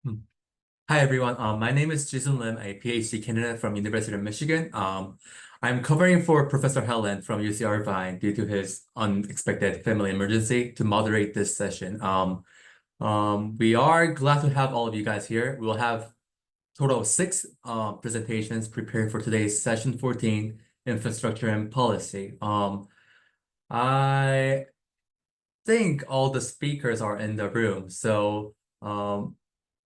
Hmm. Hi everyone. My name is Jason Lim, a PhD candidate from University of Michigan. I'm covering for Professor Hyland from UC Irvine due to his unexpected family emergency to moderate this session. We are glad to have all of you guys here. We'll have total of six presentations prepared for today's session 14, Infrastructure and Policy. I think all the speakers are in the room, so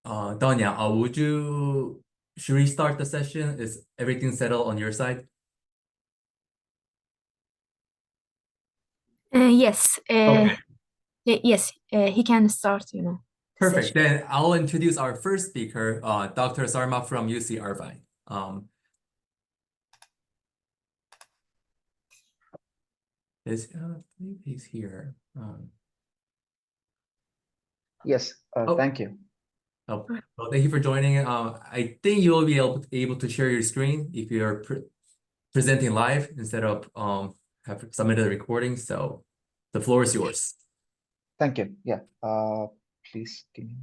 Donya, should we start the session? Is everything settled on your side? Yes. Okay, Yes. He can start. The perfect. session. Then I'll introduce our first speaker, Dr. Sarma from UC Irvine. I believe he's here. Yes, Oh, thank you. well, thank you for joining. I think you will be able to share your screen if you're presenting live instead of have submitted a recording. So the floor is yours. Thank you. Yeah. Please give me.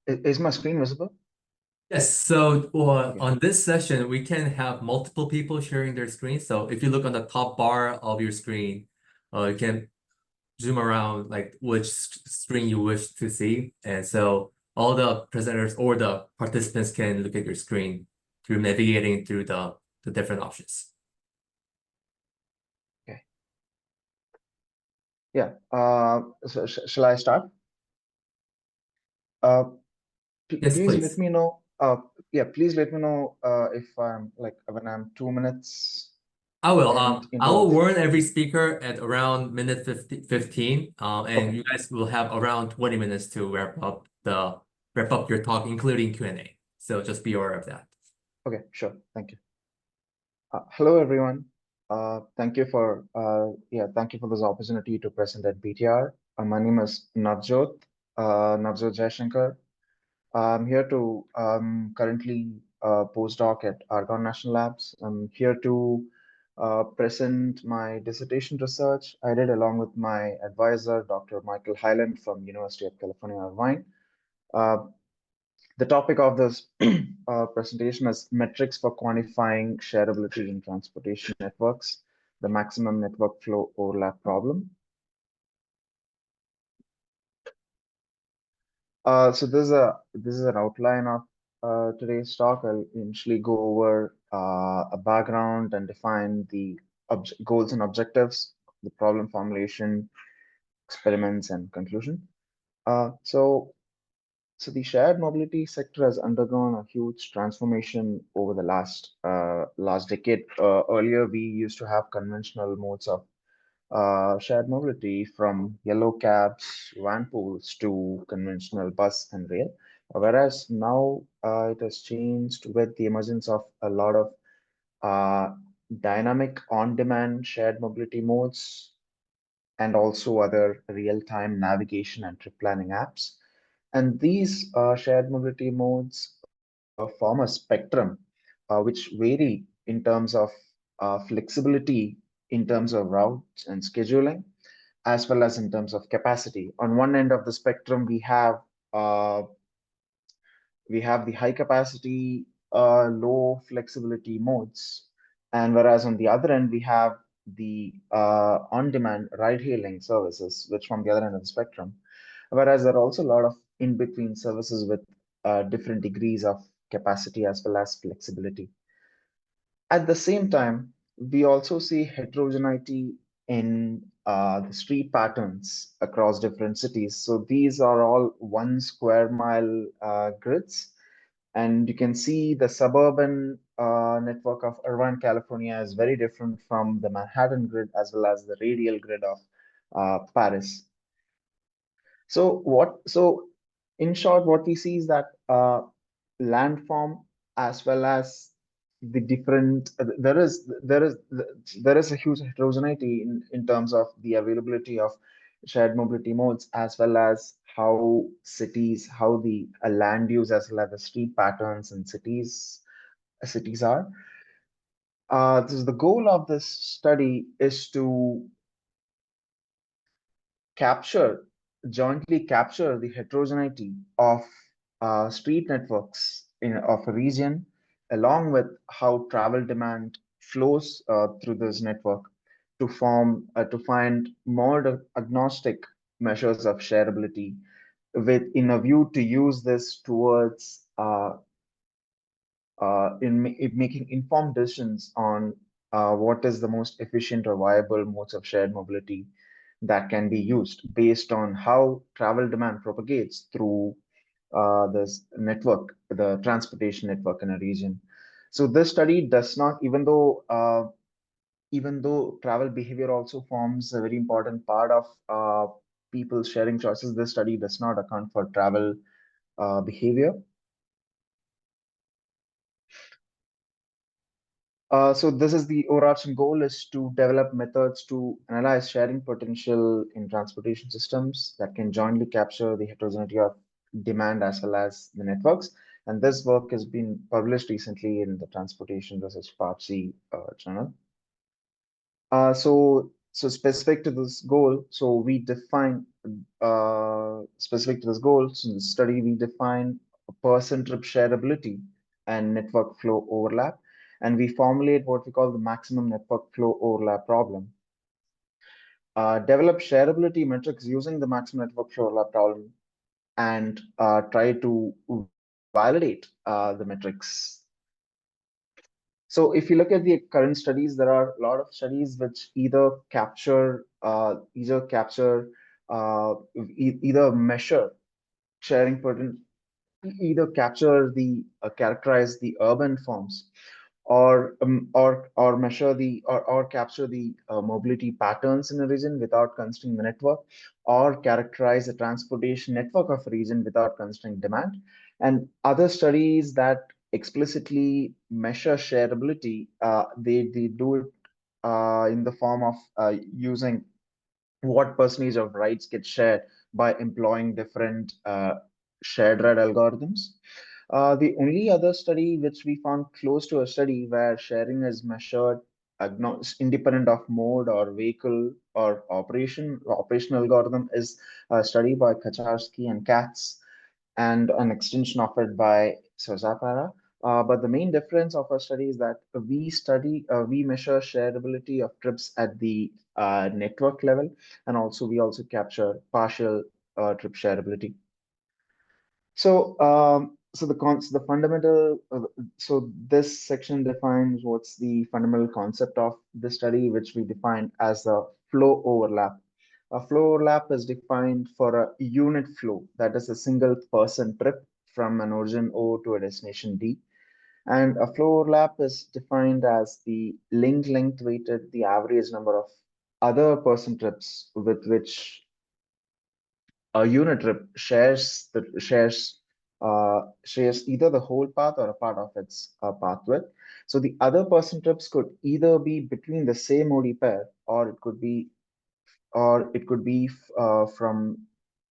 Is my screen visible? Yes, so Okay. on this session, we can have multiple people sharing their screen. So if you look on the top bar of your screen, you can zoom around like which screen you wish to see. And so all the presenters or the participants can look at your screen through navigating through the different options. Okay. Yeah. So shall I start? Yes, Please please. let me know. Yeah. Please let me know if I'm like when I'm 2 minutes. I will. And I will into warn every speaker at around minute 15, and okay. you guys will have around 20 minutes to wrap up your talk, including Q&A. So just be aware of that. Okay. Sure. Thank you. Hello, everyone. Thank you for thank you for this opportunity to present at BTR. My name is Navjot Jaishankar. I'm here to currently postdoc at Argonne National Labs. I'm here to present my dissertation research I did along with my advisor, Dr. Michael Hyland from University of California, Irvine. The topic of this presentation is metrics for quantifying shareability in transportation networks, the maximum network flow overlap problem. So this is an outline of today's talk. I'll initially go over a background and define the goals and objectives, the problem formulation, experiments, and conclusion. So the shared mobility sector has undergone a huge transformation over the last decade. Earlier, we used to have conventional modes of shared mobility from yellow cabs, van pools to conventional bus and rail. Whereas now it has changed with the emergence of a lot of uh, dynamic on-demand shared mobility modes and also other real-time navigation and trip planning apps. And these shared mobility modes form a spectrum which vary in terms of flexibility, in terms of routes and scheduling, as well as in terms of capacity. On one end of the spectrum, we have we have the high capacity, low flexibility modes. And whereas on the other end, we have the on-demand ride-hailing services, which from the other end of the spectrum. Whereas there are also a lot of in-between services with different degrees of capacity as well as flexibility. At the same time, we also see heterogeneity in the street patterns across different cities. So these are all 1 square mile grids. And you can see the suburban network of Irvine, California is very different from the Manhattan grid as well as the radial grid of Paris. So in short, what we see is that landform as well as the different there is a huge heterogeneity in terms of the availability of shared mobility modes as well as how the land use as well as the street patterns in cities are. The goal of this study is to capture jointly capture the heterogeneity of street networks of a region, along with how travel demand flows through this network to find more agnostic measures of shareability, with in a view to use this towards in making informed decisions on what is the most efficient or viable modes of shared mobility that can be used based on how travel demand propagates through this network, the transportation network in a region. So this study does not, even though travel behavior also forms a very important part of people's sharing choices, this study does not account for travel behavior. So this is the overarching goal is to develop methods to analyze sharing potential in transportation systems that can jointly capture the heterogeneity of demand as well as the networks. And this work has been published recently in the Transportation Research Part C journal. So specific to this goal, so we define specific to this goal, so in the study we define a person trip shareability and network flow overlap, and we formulate what we call the maximum network flow overlap problem. Develop shareability metrics using the maximum network flow overlap problem, and try to validate the metrics. So if you look at the current studies, there are a lot of studies which either measure sharing potential, either capture the characterize the urban forms, or measure the or capture the mobility patterns in a region without constraining the network, or characterize the transportation network of a region without constraining demand. And other studies that explicitly measure shareability, they do it in the form of using what percentage of rides get shared by employing different shared ride algorithms. The only other study which we found close to a study where sharing is measured independent of mode or vehicle or operation algorithm is a study by Kaczarski and Katz, and an extension of it by Sozapara. But the main difference of our study is that we measure shareability of trips at the network level, and we also capture partial trip shareability. So this section defines what's the fundamental concept of the study, which we define as a flow overlap. A flow overlap is defined for a unit flow, that is a single person trip from an origin O to a destination D. And a flow overlap is defined as the length weighted the average number of other person trips with which a unit trip shares either the whole path or a part of its path width. So the other person trips could either be between the same OD pair, or it could be from,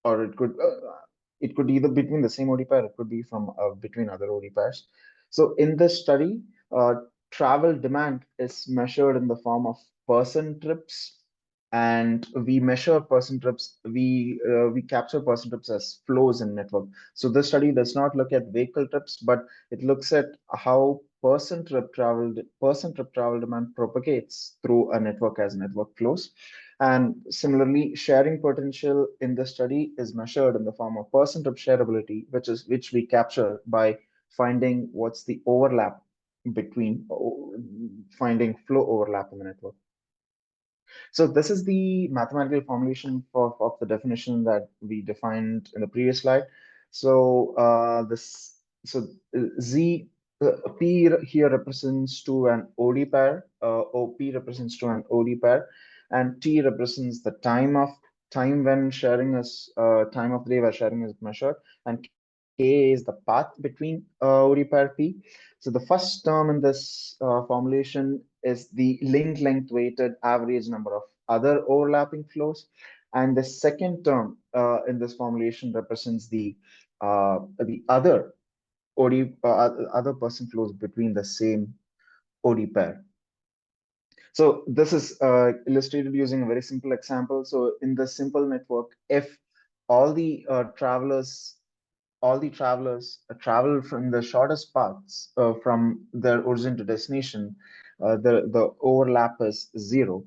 or it could either between the same OD pair, it could be from between other OD pairs. So in this study, travel demand is measured in the form of person trips and we measure person trips. We capture person trips as flows in network. So this study does not look at vehicle trips, but it looks at how person trip travel demand propagates through a network as network flows. And similarly, sharing potential in the study is measured in the form of person trip shareability, which we capture by finding what's the overlap between finding flow overlap in the network. So this is the mathematical formulation of the definition that we defined in the previous slide. So Z P here represents to an OD pair, OP represents to an OD pair, and T represents the time when sharing is time of the day where sharing is measured, and K is the path between OD pair P. So the first term in this formulation is the link length weighted average number of other overlapping flows. And the second term in this formulation represents the other other person flows between the same OD pair. So this is illustrated using a very simple example. So in the simple network, if all the travelers travel from the shortest paths from their origin to destination, the overlap is 0.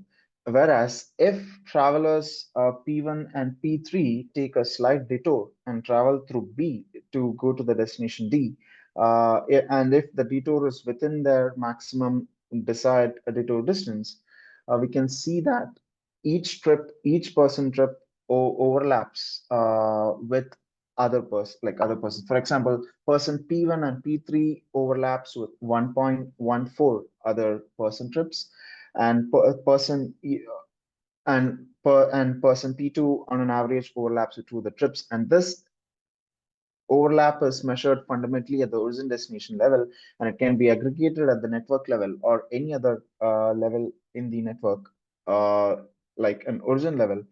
Whereas if travelers P1 and P3 take a slight detour and travel through B to go to the destination D, and if the detour is within their maximum desired detour distance, we can see that each person trip overlaps with other person. For example, person P1 and P3 overlaps with 1.14 other person trips, and person P2 on an average overlaps with 2 other trips. And this overlap is measured fundamentally at the origin destination level, and it can be aggregated at the network level or any other level in the network, like an origin level,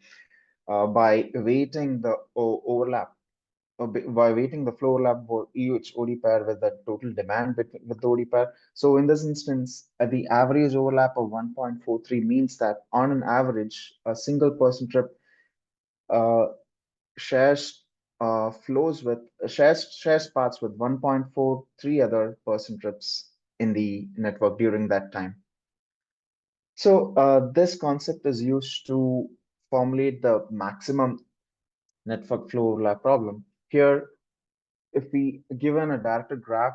by weighting the overlap by weighting the flow overlap for each OD pair with the total demand with the OD pair. So in this instance, the average overlap of 1.43 means that on an average, a single person trip uh, shares shares paths with 1.43 other person trips in the network during that time. So this concept is used to formulate the maximum network flow overlap problem. Here, if we given a directed graph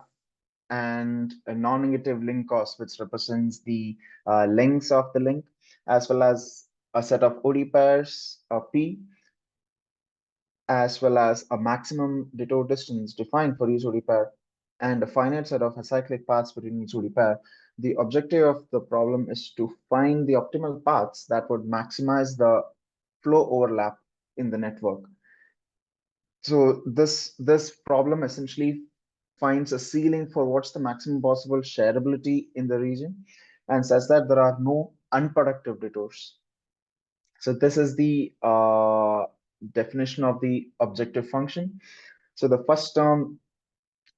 and a non-negative link cost, which represents the lengths of the link, as well as a set of OD pairs of P, as well as a maximum detour distance defined for each OD pair, and a finite set of acyclic paths between each OD pair. The objective of the problem is to find the optimal paths that would maximize the flow overlap in the network. So this problem essentially finds a ceiling for what's the maximum possible shareability in the region, and says that there are no unproductive detours. So this is the definition of the objective function. So the first term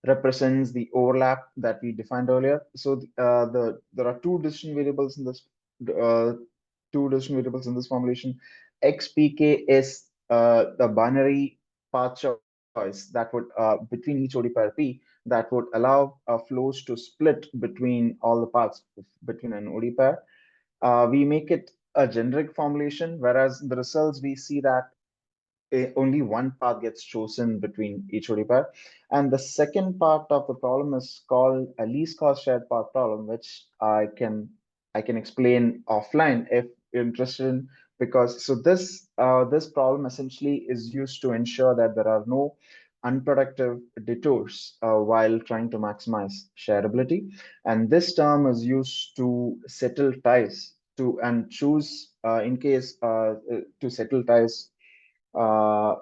represents the overlap that we defined earlier. So there are two decision variables in this formulation. XPK is the binary path choice that would between each OD pair P that would allow flows to split between all the paths between an OD pair. We make it a generic formulation, whereas in the results we see that only one path gets chosen between each OD pair. And the second part of the problem is called a least cost shared path problem, which I can explain offline if you're interested in, because so this problem essentially is used to ensure that there are no unproductive detours while trying to maximize shareability. And this term is used to settle ties to and choose in case to uh,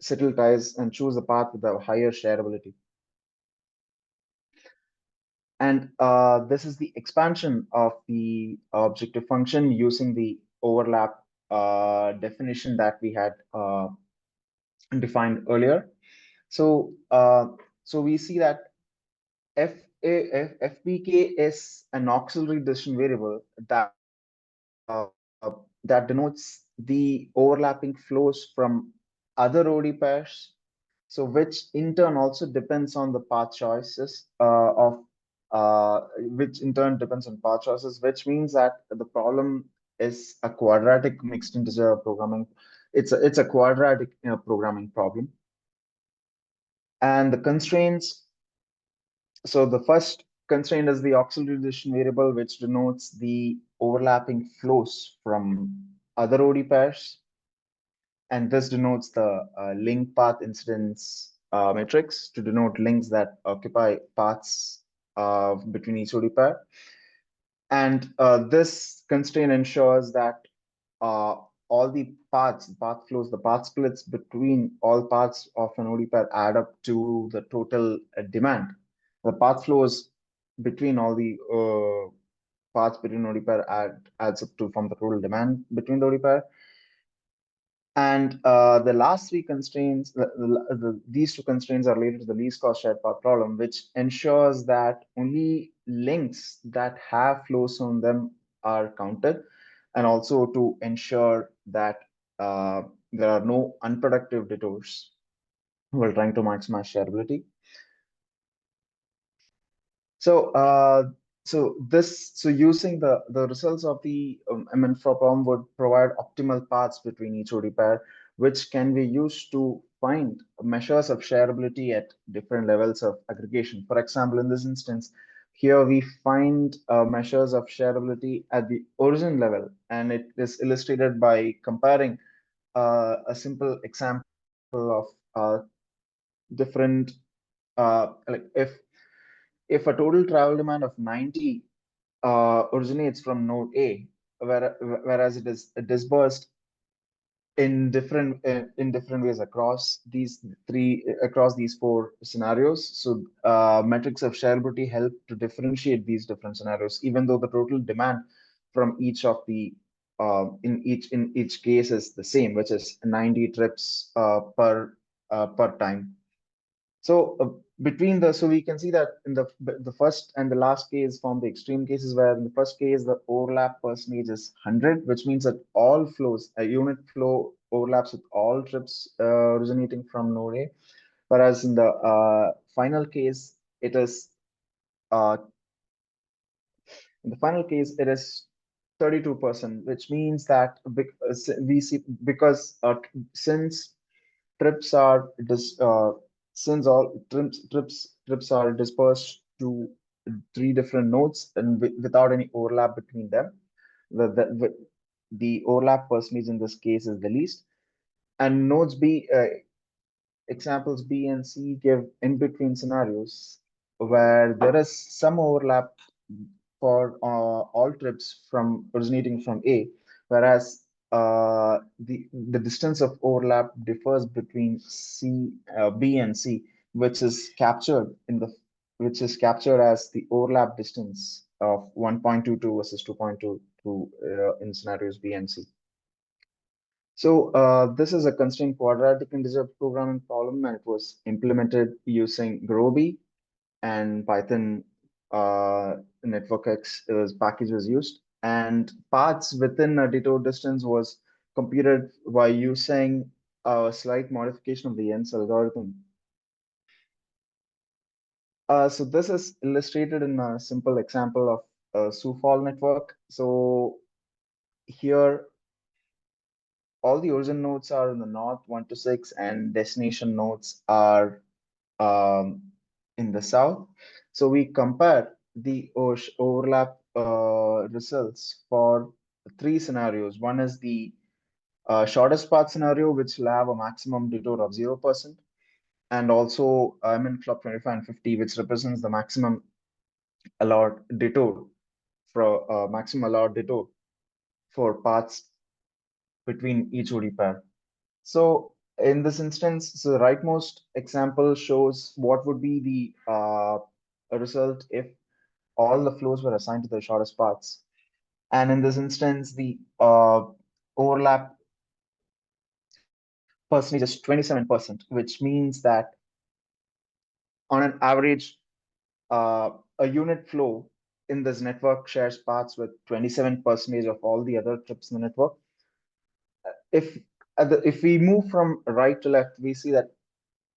settle ties and choose a path with a higher shareability. And this is the expansion of the objective function using the overlap definition that we had defined earlier. So so we see that FBK is an auxiliary decision variable that that denotes the overlapping flows from other OD pairs. So which in turn also depends on the path choices which in turn depends on path choices, which means that the problem is a quadratic mixed integer programming. It's a quadratic programming problem. And the constraints, so the first constraint is the auxiliary decision variable, which denotes the overlapping flows from other OD pairs. And this denotes the link path incidence matrix to denote links that occupy paths between each OD pair. And this constraint ensures that all the paths, path flows, the path splits between all paths of an OD pair add up to the total demand. The path flows between all the paths between OD pair adds up to from the total demand between the OD pair. And the last three constraints, these two constraints are related to the least cost shared path problem, which ensures that only links that have flows on them are counted, and also to ensure that there are no unproductive detours while trying to maximize shareability. So, so using the results of the MNFRA problem would provide optimal paths between each OD pair, which can be used to find measures of shareability at different levels of aggregation. For example, in this instance, here we find measures of shareability at the origin level, and it is illustrated by comparing a simple example of different like if a total travel demand of 90 originates from node A, whereas it is disbursed in different ways across these four scenarios. So metrics of shareability help to differentiate these different scenarios, even though the total demand from each of the in each case is the same, which is 90 trips per time. So so we can see that in the first and the last case form the extreme cases, where in the first case the overlap percentage is 100, which means that all flows, a unit flow overlaps with all trips originating from node A, whereas in the final case it is in the final case it is 32%, which means that we see because since trips are since all trips are dispersed to three different nodes and without any overlap between them, the overlap percentage in this case is the least. And nodes B, examples B and C give in between scenarios where there is some overlap for all trips from originating from A, whereas the distance of overlap differs between B and C, which is captured as the overlap distance of 1.22 versus 2.22 in scenarios B and C. So this is a constraint quadratic integer programming problem, and it was implemented using Groby and Python NetworkX package was used, and paths within a detour distance was computed by using a slight modification of the Yen's algorithm. So this is illustrated in a simple example of a Sioux network. So here all the origin nodes are in the north 1 to 6, and destination nodes are in the south. So we compare the overlap results for three scenarios. One is the shortest path scenario, which will have a maximum detour of 0%, and also MNFLOP 25 and 50, which represents the maximum allowed detour for paths between each OD pair. So in this instance, so the rightmost example shows what would be the result if all the flows were assigned to the shortest paths. And in this instance, the overlap percentage is 27%, which means that on an average, a unit flow in this network shares paths with 27% of all the other trips in the network. if we move from right to left, we see that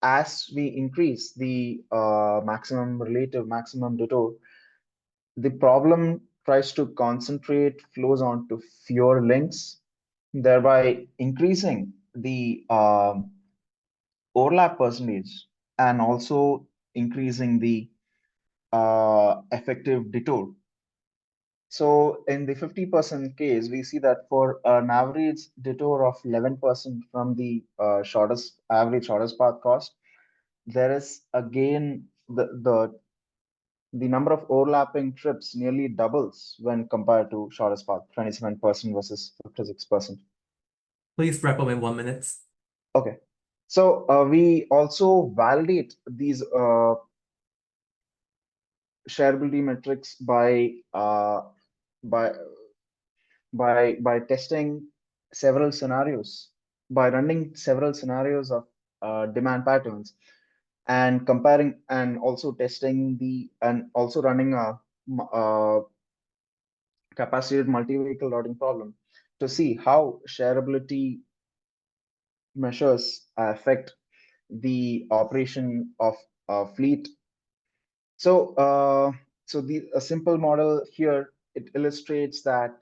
as we increase the maximum detour, the problem tries to concentrate flows onto fewer links, thereby increasing the overlap percentage and also increasing the effective detour. So in the 50% case, we see that for an average detour of 11% from the average shortest path cost, there is again the number of overlapping trips nearly doubles when compared to shortest path, 27% versus 56%. Please wrap up in 1 minute. Okay. So we also validate these shareability metrics by by testing several scenarios, by running several scenarios of demand patterns and comparing and also testing and also running a capacitated multi-vehicle routing problem to see how shareability measures affect the operation of a fleet. So, a simple model here, it illustrates that.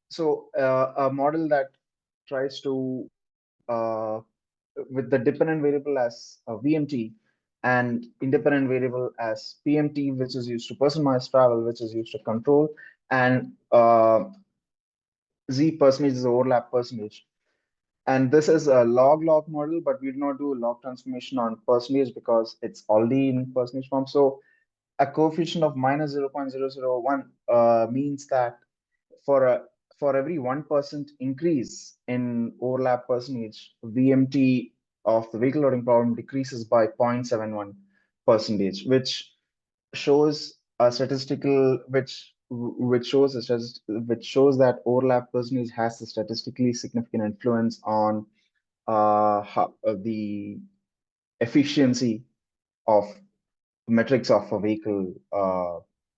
So, a model that tries to, with the dependent variable as VMT and independent variable as PMT, which is used to person miles travel, which is used to control, and Z percentage is overlap percentage. And this is a log model, but we do not do a log transformation on percentage because it's already in percentage form. So a coefficient of minus 0.001 means that for a for every 1% increase in overlap percentage, VMT of the vehicle loading problem decreases by 0.71 percentage, which shows a statistical which shows that overlap percentage has a statistically significant influence on the efficiency of metrics of a vehicle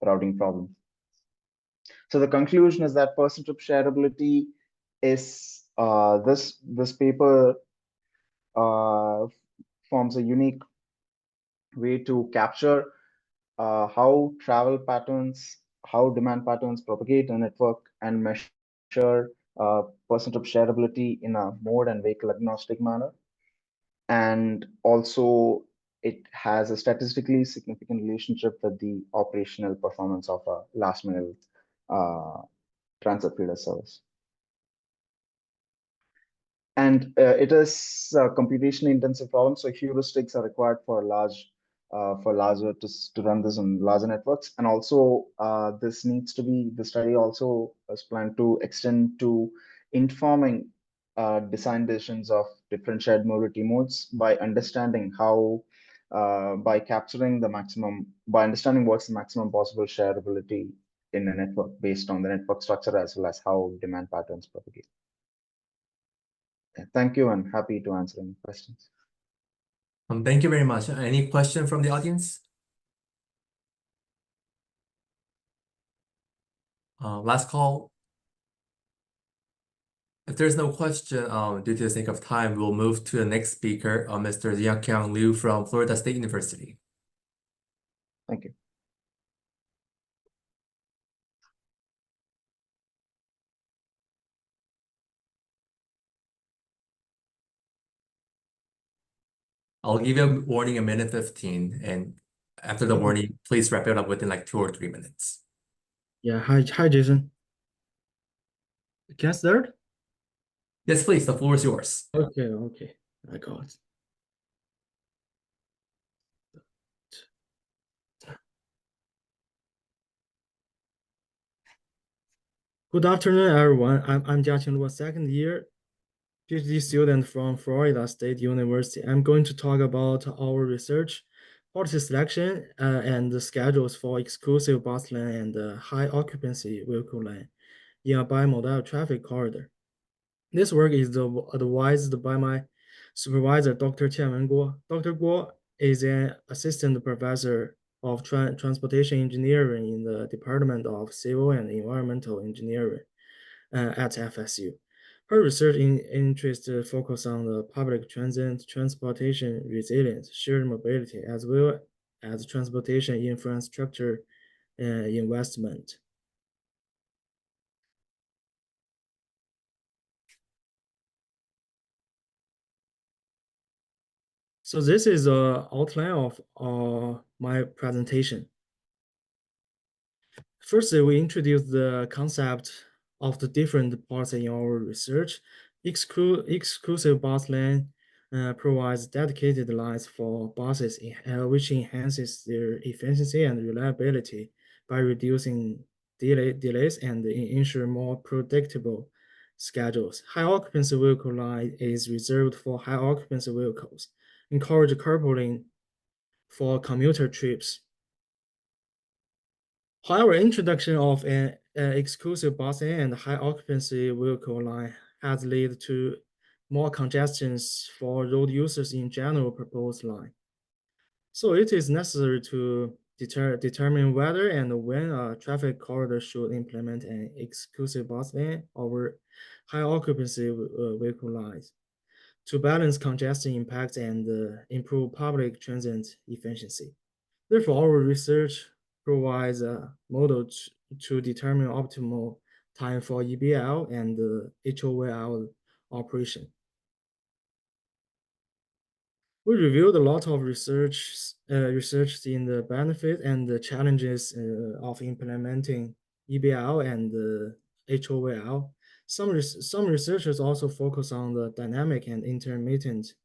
routing problem. So the conclusion is that person trip shareability is this paper forms a unique way to capture how travel patterns, how demand patterns propagate a network and measure person trip shareability in a mode and vehicle agnostic manner. And also it has a statistically significant relationship with the operational performance of a last mile transit feeder service. And it is a computationally intensive problem, so heuristics are required for larger to run this on larger networks. And also the study also is planned to extend to informing design decisions of different shared mobility modes by understanding by understanding what's the maximum possible shareability in a network based on the network structure as well as how demand patterns propagate. Thank you, and happy to answer any questions. Thank you very much. Any question from the audience? Last call. If there's no question, due to the sake of time, we'll move to the next speaker, Mr. Jiaqiang Liu from Florida State University. Thank you. I'll give you a warning a minute 15, and after the warning, please wrap it up within like 2 or 3 minutes. Yeah, hi, Jason. Can I start? Yes, please. The floor is yours. Okay, I got it. Good afternoon, everyone. I'm Jiaqiang Liu, second year PhD student from Florida State University. I'm going to talk about our research, policy selection, and the schedules for exclusive bus lane and high occupancy vehicle lane in a bi-modal traffic corridor. This work is advised by my supervisor, Dr. Qianwen Guo. Dr. Guo is an assistant professor of transportation engineering in the Department of Civil and Environmental Engineering. at FSU. Her research interest focus on the public transit, transportation resilience, shared mobility, as well as transportation infrastructure investment. So this is an outline of my presentation. First, we introduce the concept of the different parts in our research. Exclusive bus lane provides dedicated lines for buses, which enhances their efficiency and reliability by reducing delays and ensure more predictable schedules. High occupancy vehicle line is reserved for high occupancy vehicles. Encourage carpooling for commuter trips. However, introduction of an exclusive bus lane and high occupancy vehicle line has led to more congestions for road users in general purpose line. So it is necessary to determine whether and when a traffic corridor should implement an exclusive bus lane over high occupancy vehicle lines to balance congestion impacts and improve public transit efficiency. Therefore, our research provides a model to determine optimal time for EBL and HOVL operation. We reviewed a lot of research in the benefit and the challenges of implementing EBL and HOVL. Some researchers also focus on the dynamic and intermittent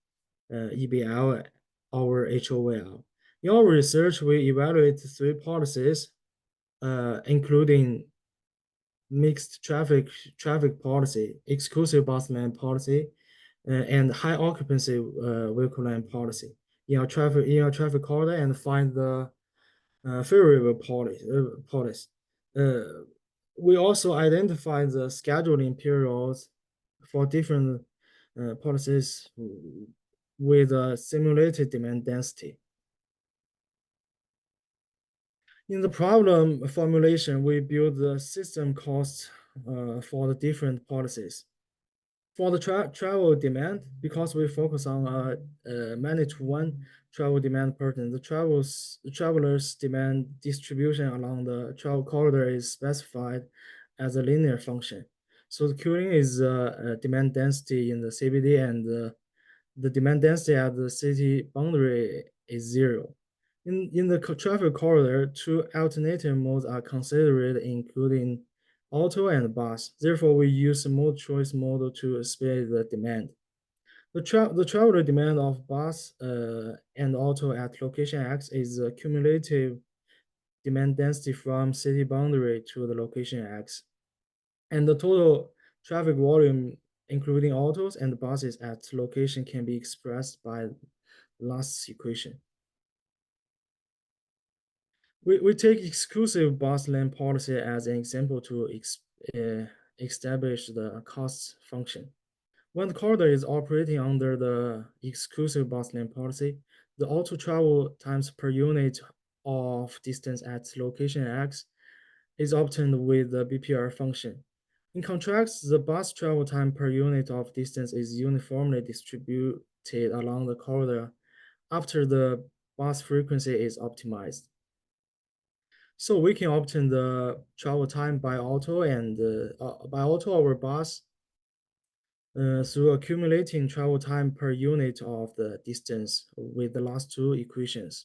EBL or HOVL. In our research, we evaluate 3 policies, including mixed traffic policy, exclusive bus lane policy, and high occupancy vehicle lane policy in our traffic corridor, and find the favorable policy. We also identify the scheduling periods for different policies with a simulated demand density. In the problem formulation, we build the system costs for the different policies. For the travel demand, because we focus on many to one travel demand pattern, the travelers' demand distribution along the travel corridor is specified as a linear function. So the Qing is demand density in the CBD, and the demand density at the city boundary is 0. In the traffic corridor, 2 alternative modes are considered, including auto and bus. Therefore, we use the mode choice model to split the demand. The traveler demand of bus and auto at location X is the cumulative demand density from city boundary to the location X. And the total traffic volume, including autos and buses at location, can be expressed by last equation. We take exclusive bus lane policy as an example to establish the cost function. When the corridor is operating under the exclusive bus lane policy, the auto travel times per unit of distance at location X is obtained with the BTR function. In contrast, the bus travel time per unit of distance is uniformly distributed along the corridor after the bus frequency is optimized. So we can obtain the travel time by auto and by auto or bus through accumulating travel time per unit of the distance with the last 2 equations.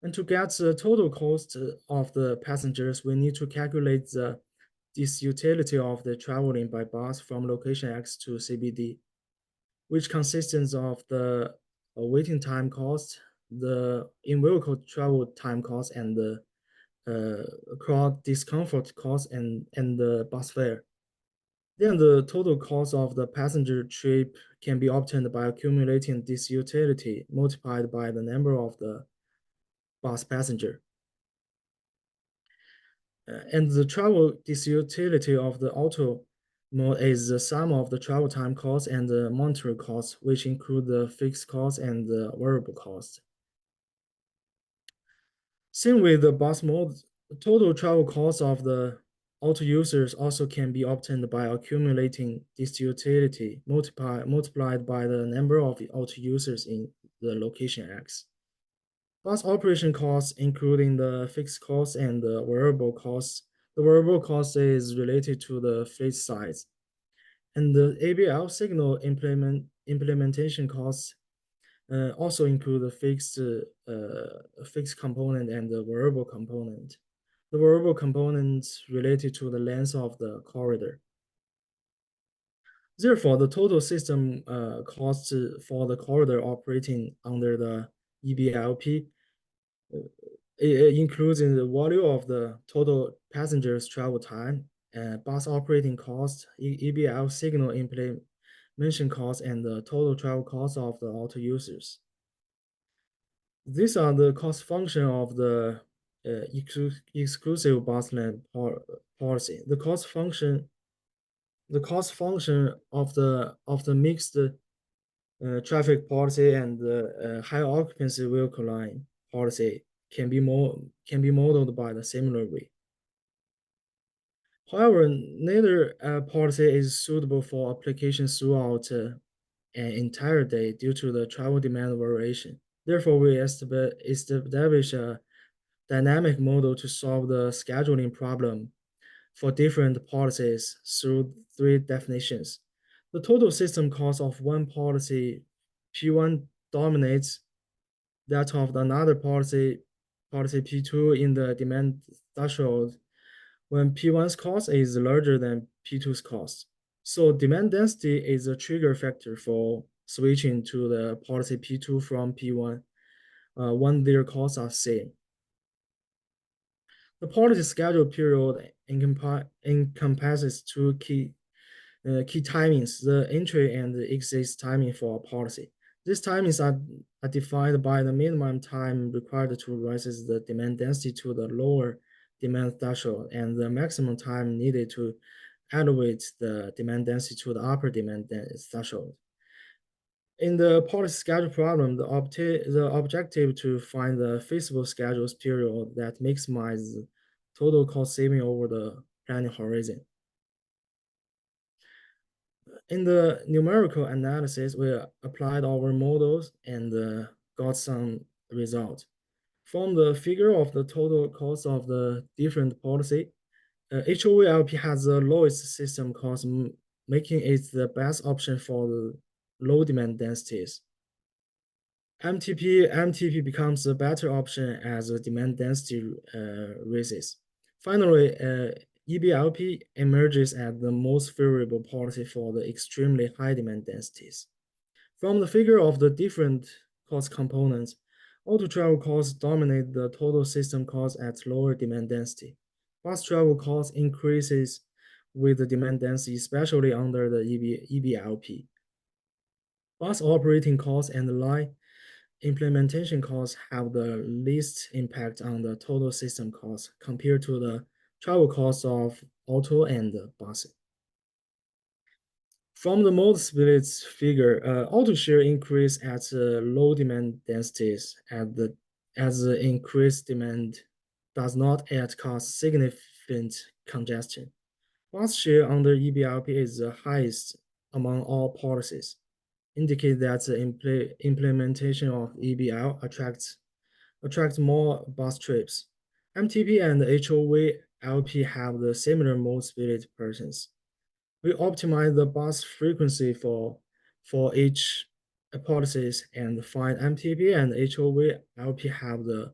And to get the total cost of the passengers, we need to calculate the disutility of the traveling by bus from location X to CBD, which consists of the waiting time cost, the in-vehicle travel time cost, and the crowd discomfort cost, and the bus fare. Then the total cost of the passenger trip can be obtained by accumulating this utility multiplied by the number of the bus passenger. And the travel disutility of the auto mode is the sum of the travel time cost and the monetary cost, which include the fixed cost and the variable cost. Same with the bus mode, total travel cost of the auto users also can be obtained by accumulating this utility multiplied by the number of auto users in the location X. Bus operation costs, including the fixed costs and the variable costs. The variable cost is related to the fleet size. And the ABL signal implementation costs also include the fixed component and the variable component. The variable component related to the length of the corridor. Therefore, the total system cost for the corridor operating under the EBLP it includes the value of the total passengers travel time, bus operating cost, EBL signal implementation cost, and the total travel cost of the auto users. These are the cost function of the exclusive bus lane policy. The cost function of the mixed traffic policy and the high occupancy vehicle line policy can be modeled by the similar way. However, neither policy is suitable for application throughout an entire day due to the travel demand variation. Therefore, we establish a dynamic model to solve the scheduling problem for different policies through 3 definitions. The total system cost of one policy, P1, dominates that of another policy P2 in the demand threshold when P1's cost is larger than P2's cost. So demand density is a trigger factor for switching to the policy P2 from P1 when their costs are same. The policy schedule period encompasses 2 key timings, the entry and the exit timing for a policy. These timings are defined by the minimum time required to raise the demand density to the lower demand threshold and the maximum time needed to elevate the demand density to the upper demand threshold. In the policy schedule problem, the objective to find the feasible schedules period that maximizes total cost saving over the planning horizon. In the numerical analysis, we applied our models and got some results. From the figure of the total cost of the different policy, HOVLP has the lowest system cost, making it the best option for the low demand densities. MTP becomes a better option as the demand density rises. Finally, EBLP emerges as the most favorable policy for the extremely high demand densities. From the figure of the different cost components, auto travel costs dominate the total system cost at lower demand density. Bus travel cost increases with the demand density, especially under the EBLP. Bus operating costs and line implementation costs have the least impact on the total system cost compared to the travel costs of auto and bus. From the mode splits figure, auto share increase at low demand densities as the increased demand does not yet cause significant congestion. Bus share under EBLP is the highest among all policies, indicate that the implementation of EBL attracts more bus trips. MTP and HOVLP have the similar mode split persons. We optimize the bus frequency for each policies and find MTP and HOVLP have the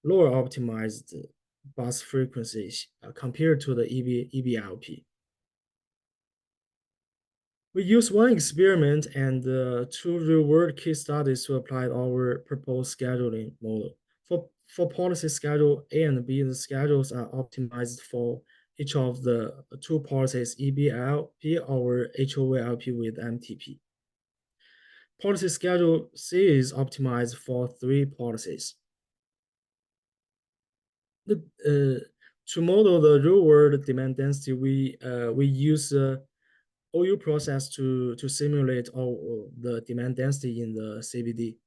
lower optimized bus frequencies compared to the EBLP. We use one experiment and 2 real-world case studies to apply our proposed scheduling model. For policy schedule A and B, the schedules are optimized for each of the 2 policies, EBLP or HOVLP with MTP. Policy schedule C is optimized for 3 policies. To model the real-world demand density, we use OU process to simulate all the demand density in the CBD.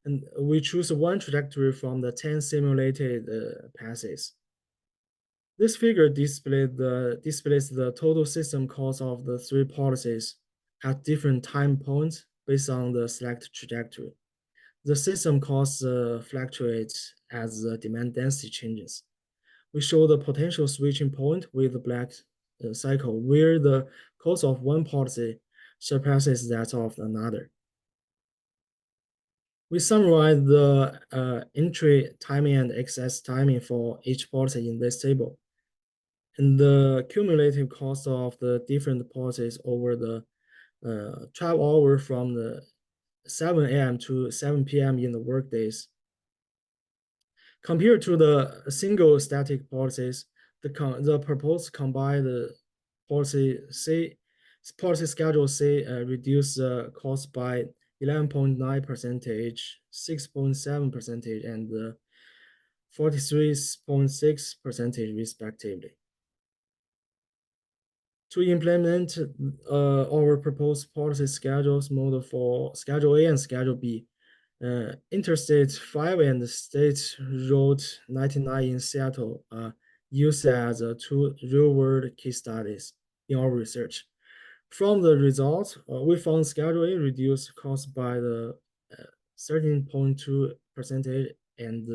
And we choose one trajectory from the 10 simulated passes. This figure displays the total system cost of the three policies at different time points based on the select trajectory. The system cost fluctuates as the demand density changes. We show the potential switching point with the black cycle where the cost of one policy surpasses that of another. We summarize the entry timing and excess timing for each policy in this table. And the cumulative cost of the different policies over the 12 hours from the 7 a.m. to 7 p.m. in the workdays. Compared to the single static policies, the proposed combined policy schedule C reduce the cost by 11.9%, 6.7%, and 43.6% respectively. To implement our proposed policy schedules model for Schedule A and Schedule B, Interstate 5 and State Road 99 in Seattle are used as two real-world case studies in our research. From the results, we found Schedule A reduced cost by the 13.2% and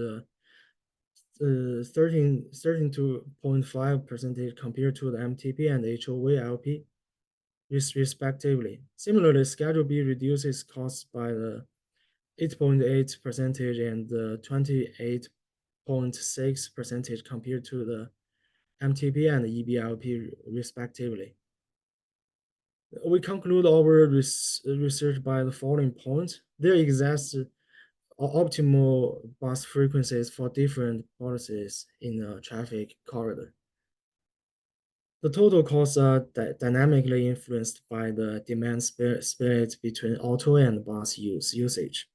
13.5% compared to the MTP and HOV LP, respectively. Similarly, Schedule B reduces costs by the 8.8% and 28.6% compared to the MTP and EBLP, respectively. We conclude our research by the following points. There exists optimal bus frequencies for different policies in a traffic corridor. The total costs are dynamically influenced by the demand split between auto and bus usage.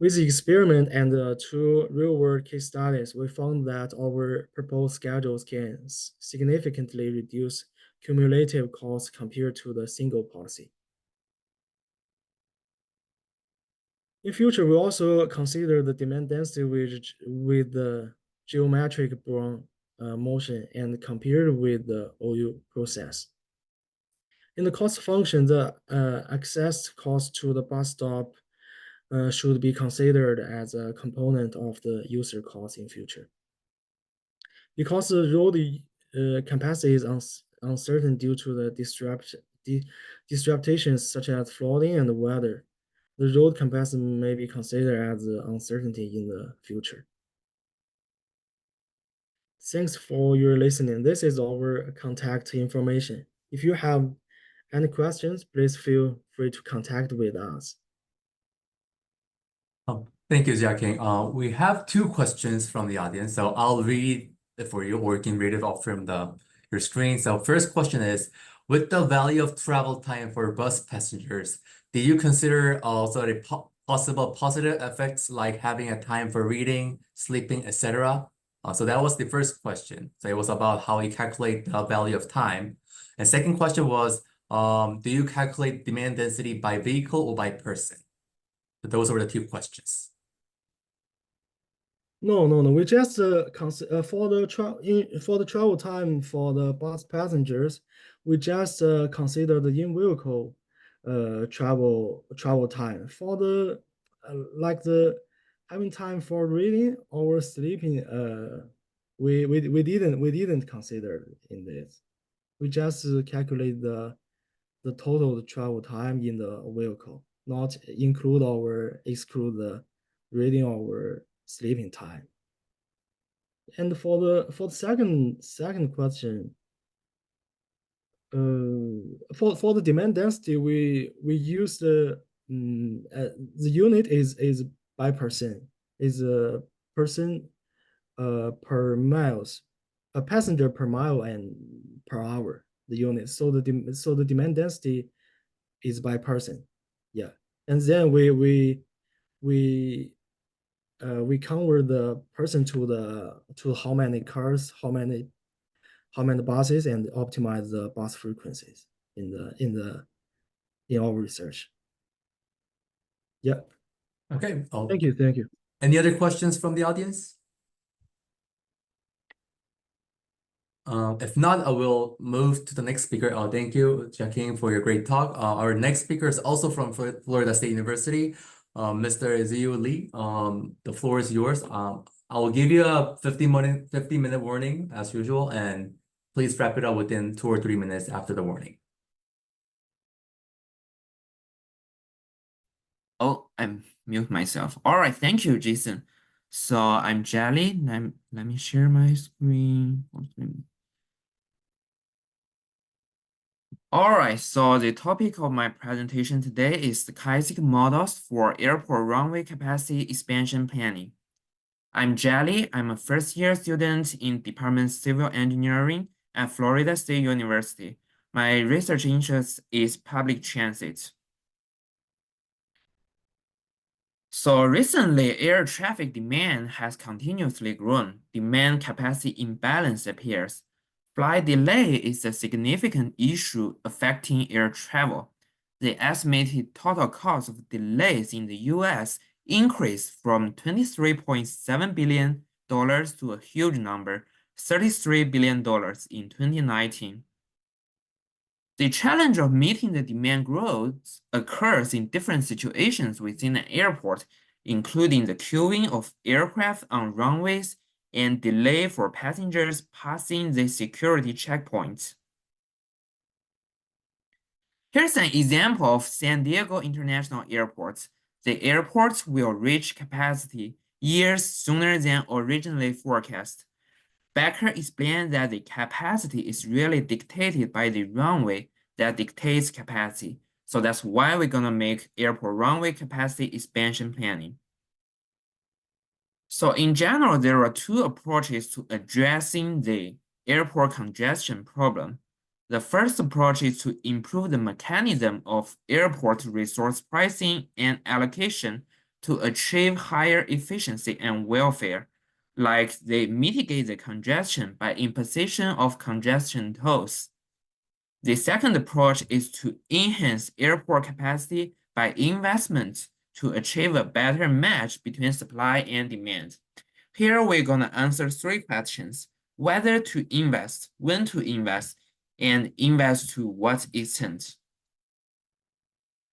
With the experiment and two real-world case studies, we found that our proposed schedules can significantly reduce cumulative costs compared to the single policy. In future, we also consider the demand density with the geometric Brown motion and compare with the OU process. In the cost function, the access cost to the bus stop should be considered as a component of the user cost in future. Because the road capacity is uncertain due to the disruptions such as flooding and weather, the road capacity may be considered as uncertainty in the future. Thanks for your listening. This is our contact information. If you have any questions, please feel free to contact with us. Thank you, Jiaqing. We have two questions from the audience, so I'll read it for you, or you can read it off from your screen. So first question is, with the value of travel time for bus passengers, do you consider also the possible positive effects like having a time for reading, sleeping, etc.? So that was the first question. So it was about how we calculate the value of time. And second question was, do you calculate demand density by vehicle or by person? So those were the two questions. No. We just for the travel time for the bus passengers, we just consider the in-vehicle travel time. For the like the having time for reading or sleeping, we didn't consider in this. We just calculate the total travel time in the vehicle, not include or exclude the reading or sleeping time. And for the second question, for the demand density, we use the unit is by person, is a person per miles, a passenger per mile and per hour, the unit. So the demand density is by person, yeah. And then we convert the person to how many cars, how many buses, and optimize the bus frequencies in our research. Yeah. Okay. Thank you. Thank you. Oh, any other questions from the audience? If not, I will move to the next speaker. Thank you, Jackie, for your great talk. Our next speaker is also from Florida State University, Mr. Ziyu Lee. The floor is yours. I will give you a 50-minute warning as usual, and please wrap it up within 2 or 3 minutes after the warning. Oh, I'm mute myself. All right, thank you, Jason. So I'm Jelly. Let me share my screen. All right, so the topic of my presentation today is stochastic models for airport runway capacity expansion planning. I'm Jelly. I'm a first-year student in Department of Civil Engineering at Florida State University. My research interest is public transit. So recently, air traffic demand has continuously grown. Demand capacity imbalance appears. Flight delay is a significant issue affecting air travel. The estimated total cost of delays in the US increased from $23.7 billion to a huge number, $33 billion in 2019. The challenge of meeting the demand growth occurs in different situations within an airport, including the queuing of aircraft on runways and delay for passengers passing the security checkpoints. Here's an example of San Diego International Airport. The airport will reach capacity years sooner than originally forecast. Becker explained that the capacity is really dictated by the runway that dictates capacity. So that's why we're gonna make airport runway capacity expansion planning. So in general, there are two approaches to addressing the airport congestion problem. The first approach is to improve the mechanism of airport resource pricing and allocation to achieve higher efficiency and welfare, like they mitigate the congestion by imposition of congestion tolls. The second approach is to enhance airport capacity by investment to achieve a better match between supply and demand. Here we're going to answer 3 questions: whether to invest, when to invest, and invest to what extent.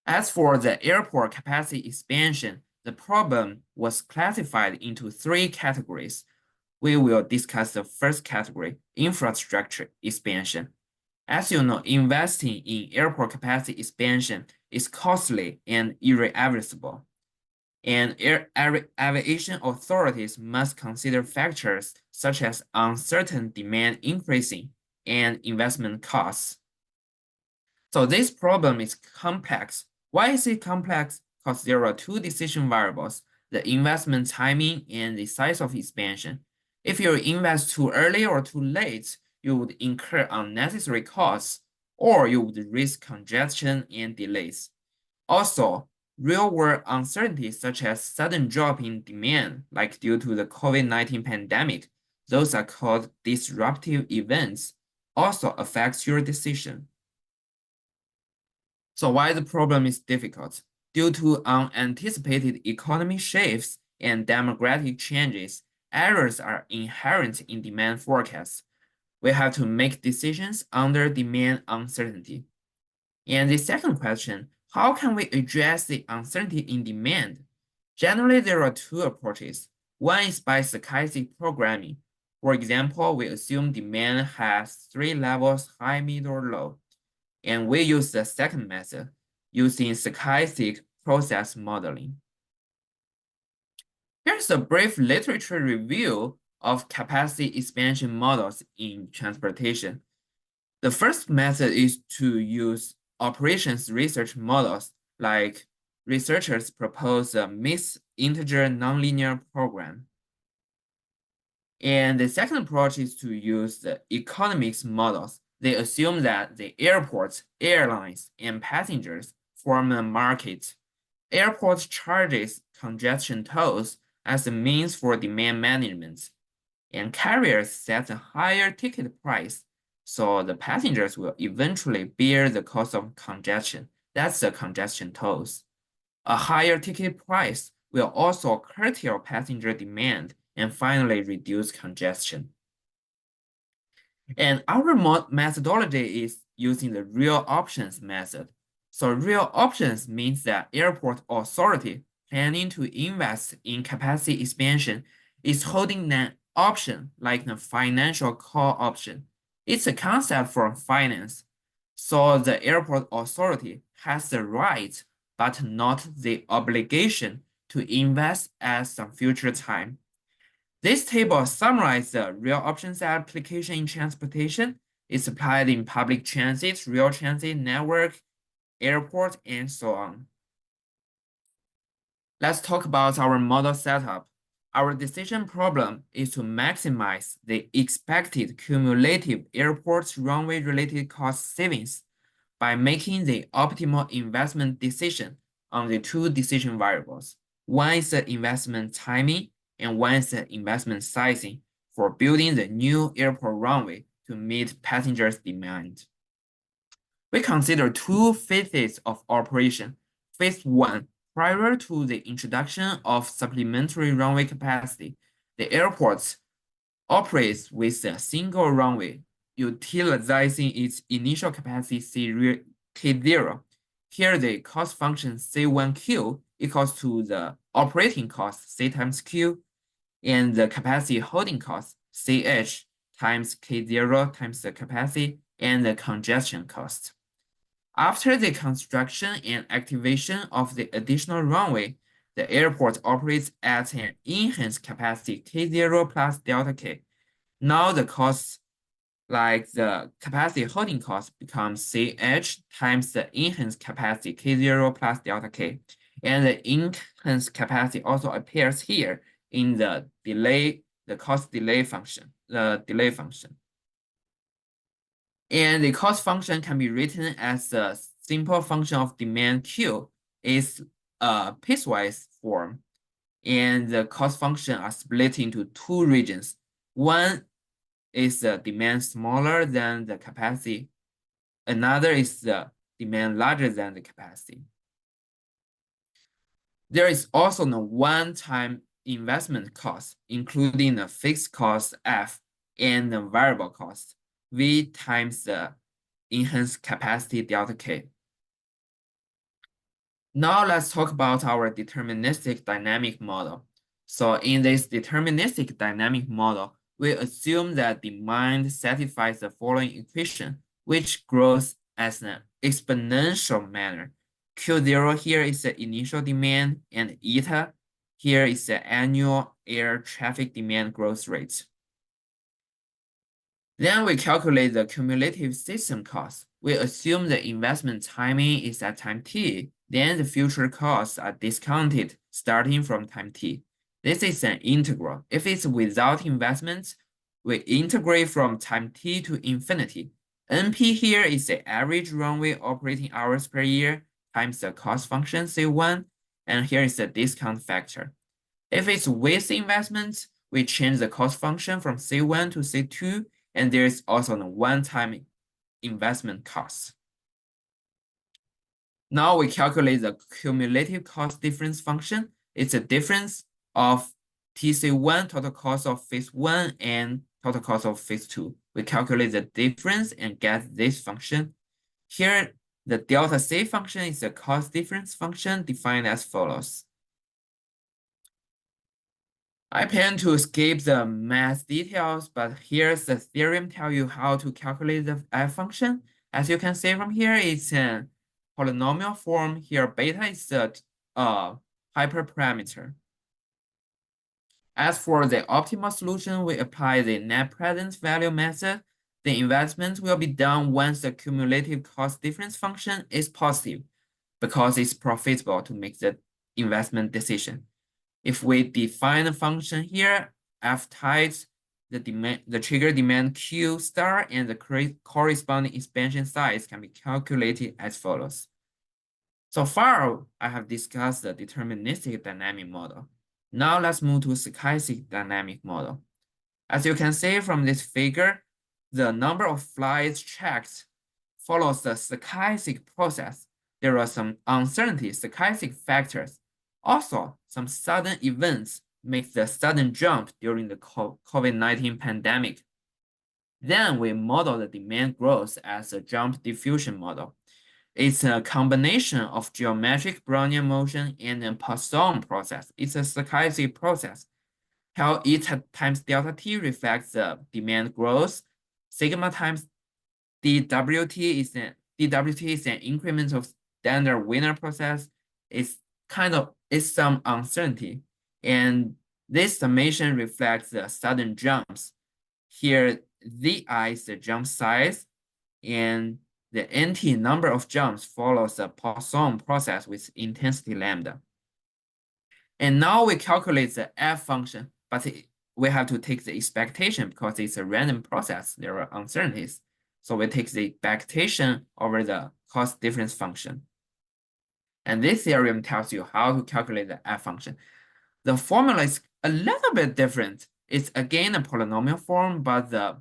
As for the airport capacity expansion, the problem was classified into 3 categories. We will discuss the first category, infrastructure expansion. As you know, investing in airport capacity expansion is costly and irreversible. And aviation authorities must consider factors such as uncertain demand increasing and investment costs. So this problem is complex. Why is it complex? Because there are 2 decision variables, the investment timing and the size of expansion. If you invest too early or too late, you would incur unnecessary costs, or you would risk congestion and delays. Also, real-world uncertainties such as sudden drop in demand, like due to the COVID-19 pandemic, those are called disruptive events, also affects your decision. So why the problem is difficult? Due to unanticipated economy shifts and demographic changes, errors are inherent in demand forecasts. We have to make decisions under demand uncertainty. And the second question, how can we address the uncertainty in demand? Generally, there are 2 approaches. One is by stochastic programming. For example, we assume demand has 3 levels, high, mid, or low. And we use the second method, using stochastic process modeling. Here's a brief literature review of capacity expansion models in transportation. The first method is to use operations research models, like researchers propose a mixed integer nonlinear program. And the second approach is to use the economics models. They assume that the airports, airlines, and passengers form a market. Airports charges congestion tolls as a means for demand management, and carriers set a higher ticket price, so the passengers will eventually bear the cost of congestion. That's the congestion tolls. A higher ticket price will also curtail passenger demand and finally reduce congestion. And our methodology is using the real options method. So real options means that airport authority planning to invest in capacity expansion is holding an option like the financial call option. It's a concept from finance. So the airport authority has the right, but not the obligation to invest at some future time. This table summarizes the real options application in transportation. It's applied in public transit, rail transit network, airport, and so on. Let's talk about our model setup. Our decision problem is to maximize the expected cumulative airport runway-related cost savings by making the optimal investment decision on the two decision variables. One is the investment timing, and one is the investment sizing for building the new airport runway to meet passengers' demand. We consider two phases of operation. Phase 1, prior to the introduction of supplementary runway capacity, the airport operates with a single runway, utilizing its initial capacity K0. Here, the cost function C1Q equals to the operating cost C times Q, and the capacity holding cost CH times K0 times the capacity and the congestion cost. After the construction and activation of the additional runway, the airport operates at an enhanced capacity K0 plus delta K. Now the costs, like the capacity holding cost, becomes CH times the enhanced capacity K0 plus delta K. And the enhanced capacity also appears here in the delay, the cost delay function, the delay function. And the cost function can be written as a simple function of demand Q is a piecewise form. And the cost function are split into two regions. One is the demand smaller than the capacity. Another is the demand larger than the capacity. There is also no one-time investment cost, including the fixed cost F and the variable cost V times the enhanced capacity delta K. Now let's talk about our deterministic dynamic model. So in this deterministic dynamic model, we assume that demand satisfies the following equation, which grows as an exponential manner. Q0 here is the initial demand, and eta here is the annual air traffic demand growth rate. Then we calculate the cumulative system cost. We assume the investment timing is at time t, then the future costs are discounted starting from time t. This is an integral. If it's without investments, we integrate from time t to infinity. NP here is the average runway operating hours per year times the cost function C1, and here is the discount factor. If it's with investments, we change the cost function from C1 to C2, and there is also a one-time investment cost. Now we calculate the cumulative cost difference function. It's a difference of TC1, total cost of phase 1, and total cost of phase 2. We calculate the difference and get this function. Here, the delta C function is the cost difference function defined as follows. I plan to skip the math details, but here's the theorem tell you how to calculate the f function. As you can see from here, it's a polynomial form. Here, beta is the hyperparameter. As for the optimal solution, we apply the net present value method. The investment will be done once the cumulative cost difference function is positive, because it's profitable to make the investment decision. If we define a function here, f times the trigger demand Q star and the corresponding expansion size can be calculated as follows. So far, I have discussed the deterministic dynamic model. Now let's move to stochastic dynamic model. As you can see from this figure, the number of flights checked follows the stochastic process. There are some uncertainty stochastic factors. Also, some sudden events make the sudden jump during the COVID-19 pandemic. Then we model the demand growth as a jump diffusion model. It's a combination of geometric Brownian motion and a Poisson process. It's a stochastic process. How eta times delta t reflects the demand growth. Sigma times dWt is an increment of standard Wiener process. It's some uncertainty, and this summation reflects the sudden jumps. Here, Zi is the jump size, and the NT number of jumps follows the Poisson process with intensity lambda. And now we calculate the F function, but we have to take the expectation because it's a random process. There are uncertainties. So we take the expectation over the cost difference function. And this theorem tells you how to calculate the F function. The formula is a little bit different. It's again a polynomial form, but the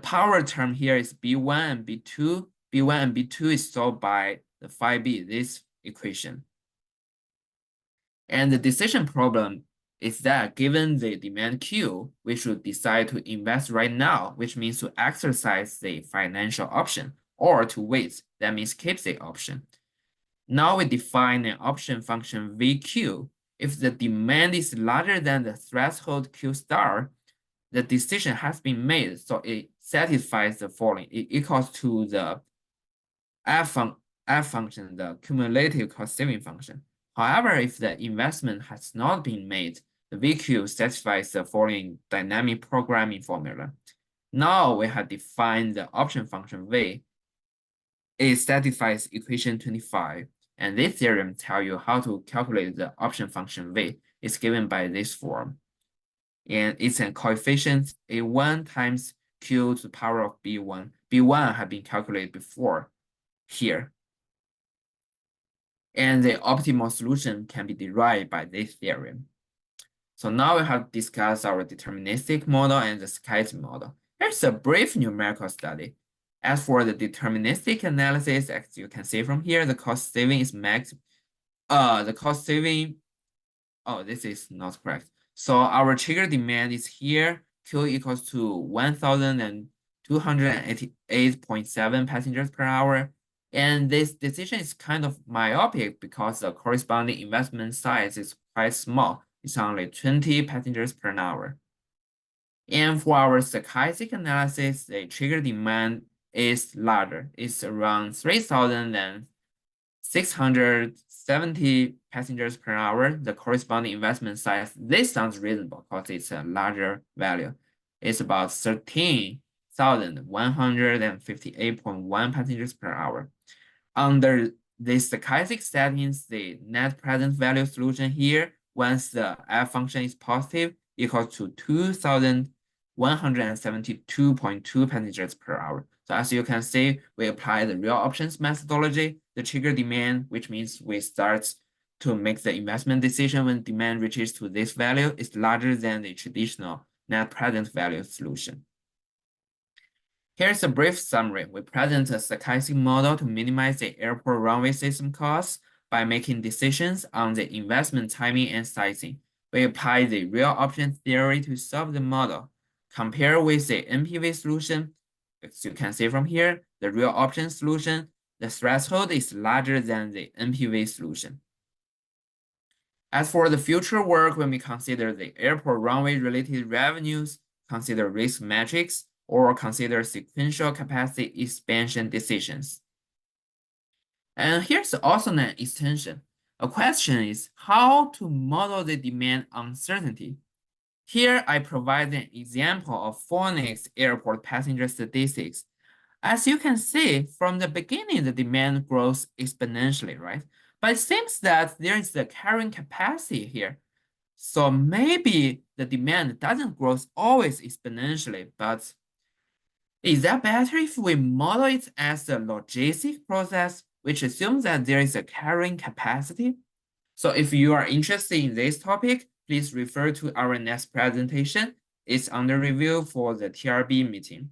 power term here is B1 and B2. B1 and B2 is solved by the phi b, this equation. And the decision problem is that given the demand Q, we should decide to invest right now, which means to exercise the financial option, or to wait, that means keep the option. Now we define an option function VQ. If the demand is larger than the threshold Q star, the decision has been made, so it satisfies the following. It equals to the F function, the cumulative cost saving function. However, if the investment has not been made, the VQ satisfies the following dynamic programming formula. Now we have defined the option function V. It satisfies equation 25. And this theorem tells you how to calculate the option function V. It's given by this form. And it's a coefficient A1 times Q to the power of B1. B1 have been calculated before here. And the optimal solution can be derived by this theorem. So now we have discussed our deterministic model and the stochastic model. Here's a brief numerical study. As for the deterministic analysis, as you can see from here, the cost saving is max. The cost saving, oh, this is not correct. So our trigger demand is here, Q equals to 1,288.7 passengers per hour. And this decision is kind of myopic because the corresponding investment size is quite small. It's only 20 passengers per hour. And for our stochastic analysis, the trigger demand is larger. It's around 3,670 passengers per hour. The corresponding investment size, this sounds reasonable because it's a larger value. It's about 13,158.1 passengers per hour. Under the stochastic settings, the net present value solution here, once the F function is positive, equals to 2,172.2 passengers per hour. So as you can see, we apply the real options methodology, the trigger demand, which means we start to make the investment decision when demand reaches to this value is larger than the traditional net present value solution. Here's a brief summary. We present a stochastic model to minimize the airport runway system costs by making decisions on the investment timing and sizing. We apply the real option theory to solve the model. Compare with the NPV solution. As you can see from here, the real option solution, the threshold is larger than the NPV solution. As for the future work, when we consider the airport runway related revenues, consider risk metrics, or consider sequential capacity expansion decisions. And here's also an extension. A question is how to model the demand uncertainty. Here, I provide an example of Phoenix Airport passenger statistics. As you can see, from the beginning, the demand grows exponentially, right? But it seems that there is the carrying capacity here. So maybe the demand doesn't grow always exponentially, but is that better if we model it as a logistic process, which assumes that there is a carrying capacity? So if you are interested in this topic, please refer to our next presentation. It's under review for the TRB meeting.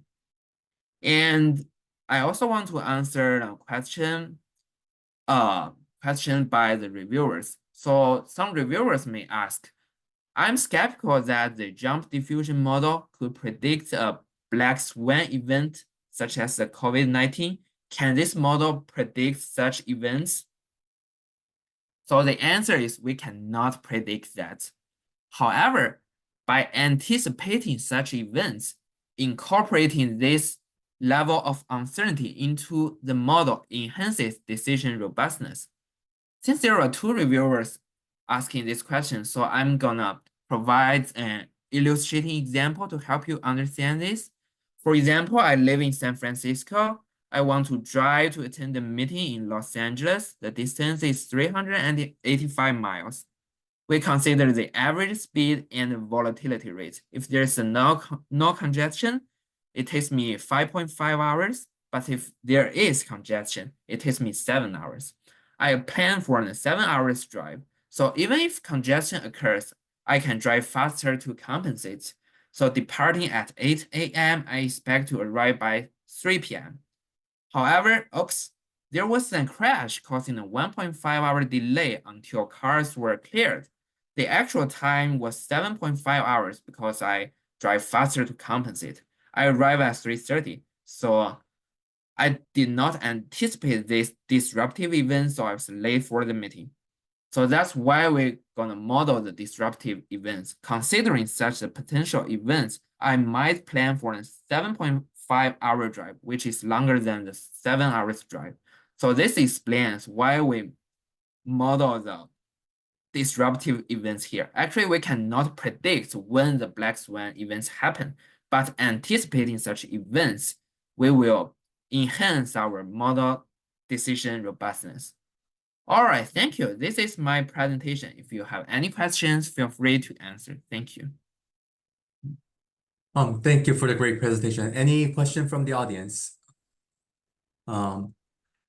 And I also want to answer a question by the reviewers. So some reviewers may ask, I'm skeptical that the jump diffusion model could predict a black swan event, such as the COVID-19? Can this model predict such events? So the answer is we cannot predict that. However, by anticipating such events, incorporating this level of uncertainty into the model enhances decision robustness. Since there are two reviewers asking this question, so I'm gonna provide an illustrating example to help you understand this. For example, I live in San Francisco. I want to drive to attend a meeting in Los Angeles. The distance is 385 miles. We consider the average speed and the volatility rate. If there's no congestion, it takes me 5.5 hours. But if there is congestion, it takes me 7 hours. I plan for a 7 hours drive. So even if congestion occurs, I can drive faster to compensate. So departing at 8 a.m., I expect to arrive by 3 p.m. However, oops, there was a crash causing a 1.5-hour delay until cars were cleared. The actual time was 7.5 hours because I drive faster to compensate. I arrived at 3:30, so I did not anticipate this disruptive event, so I was late for the meeting. So that's why we're gonna model the disruptive events. Considering such a potential events, I might plan for a 7.5-hour drive, which is longer than the 7 hours drive. So this explains why we model the disruptive events here. Actually, we cannot predict when the black swan events happen, but anticipating such events, we will enhance our model decision robustness. All right, thank you. This is my presentation. If you have any questions, feel free to answer. Thank you. Thank you for the great presentation. Any question from the audience? I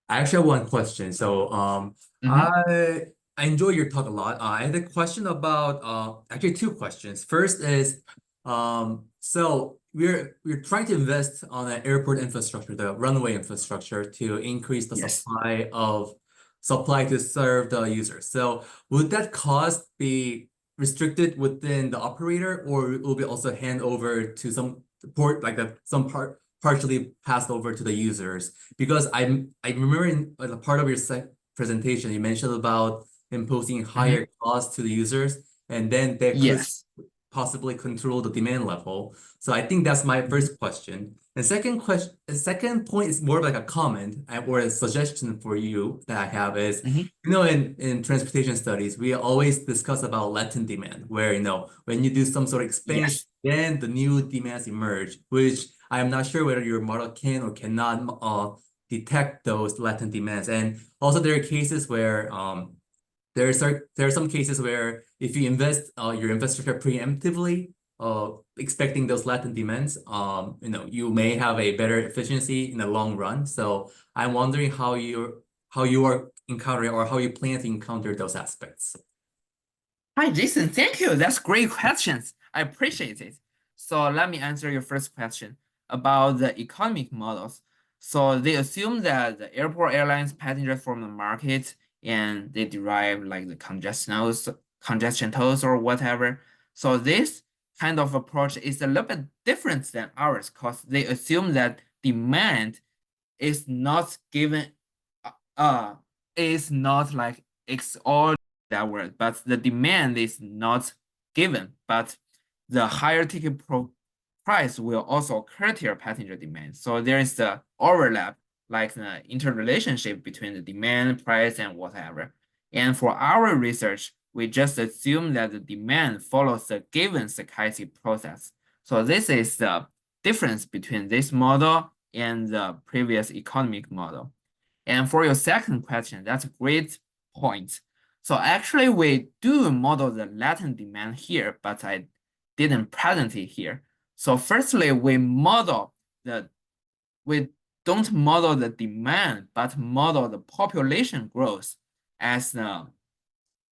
actually have one question. So, I enjoy your talk a lot. I had a question about actually two questions. First is, so we're trying to invest on an airport infrastructure, the runway infrastructure, to increase the Yes. supply to serve the users. So would that cost be restricted within the operator, or will be also hand over to some port, like some partially passed over to the users? Because I remember in a part of your presentation, you mentioned about imposing higher costs to the users, and then they could Yes. possibly control the demand level. So I think that's my first question. And second point is more of like a comment or a suggestion for you that I have is, you know, in transportation studies, we always discuss about latent demand, where, you know, when you do some sort of expansion, then the new demands emerge, which I'm not sure whether your model can or cannot detect those latent demands. And also there are cases where there are some cases where if you invest your infrastructure preemptively, expecting those latent demands, you know, you may have a better efficiency in the long run. So I'm wondering how you are encountering or how you plan to encounter those aspects. Hi, Jason. Thank you. That's great questions. I appreciate it. So let me answer your first question about the economic models. So they assume that the airport airlines passengers from the market and they derive like the congestion tolls or whatever. So this kind of approach is a little bit different than ours because they assume that demand is not given, is not like all that word, but the demand is not given, but the higher ticket price will also curtail passenger demand. So there is the overlap, like the interrelationship between the demand, price, and whatever. And for our research, we just assume that the demand follows the given stochastic process. So this is the difference between this model and the previous economic model. And for your second question, that's a great point. So actually we do model the latent demand here, but I didn't present it here. So firstly, we don't model the demand, but model the population growth as the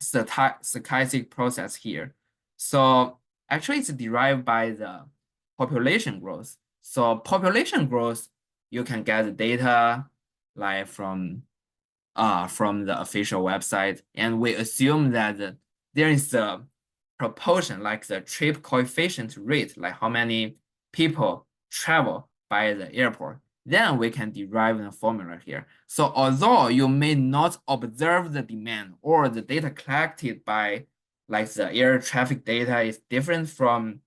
stochastic process here. So actually it's derived by the population growth. So population growth, you can get the data like from the official website, and we assume that there is a proportion, like the trip coefficient rate, like how many people travel by the airport. Then we can derive the formula here. So although you may not observe the demand or the data collected by like the air traffic data is different from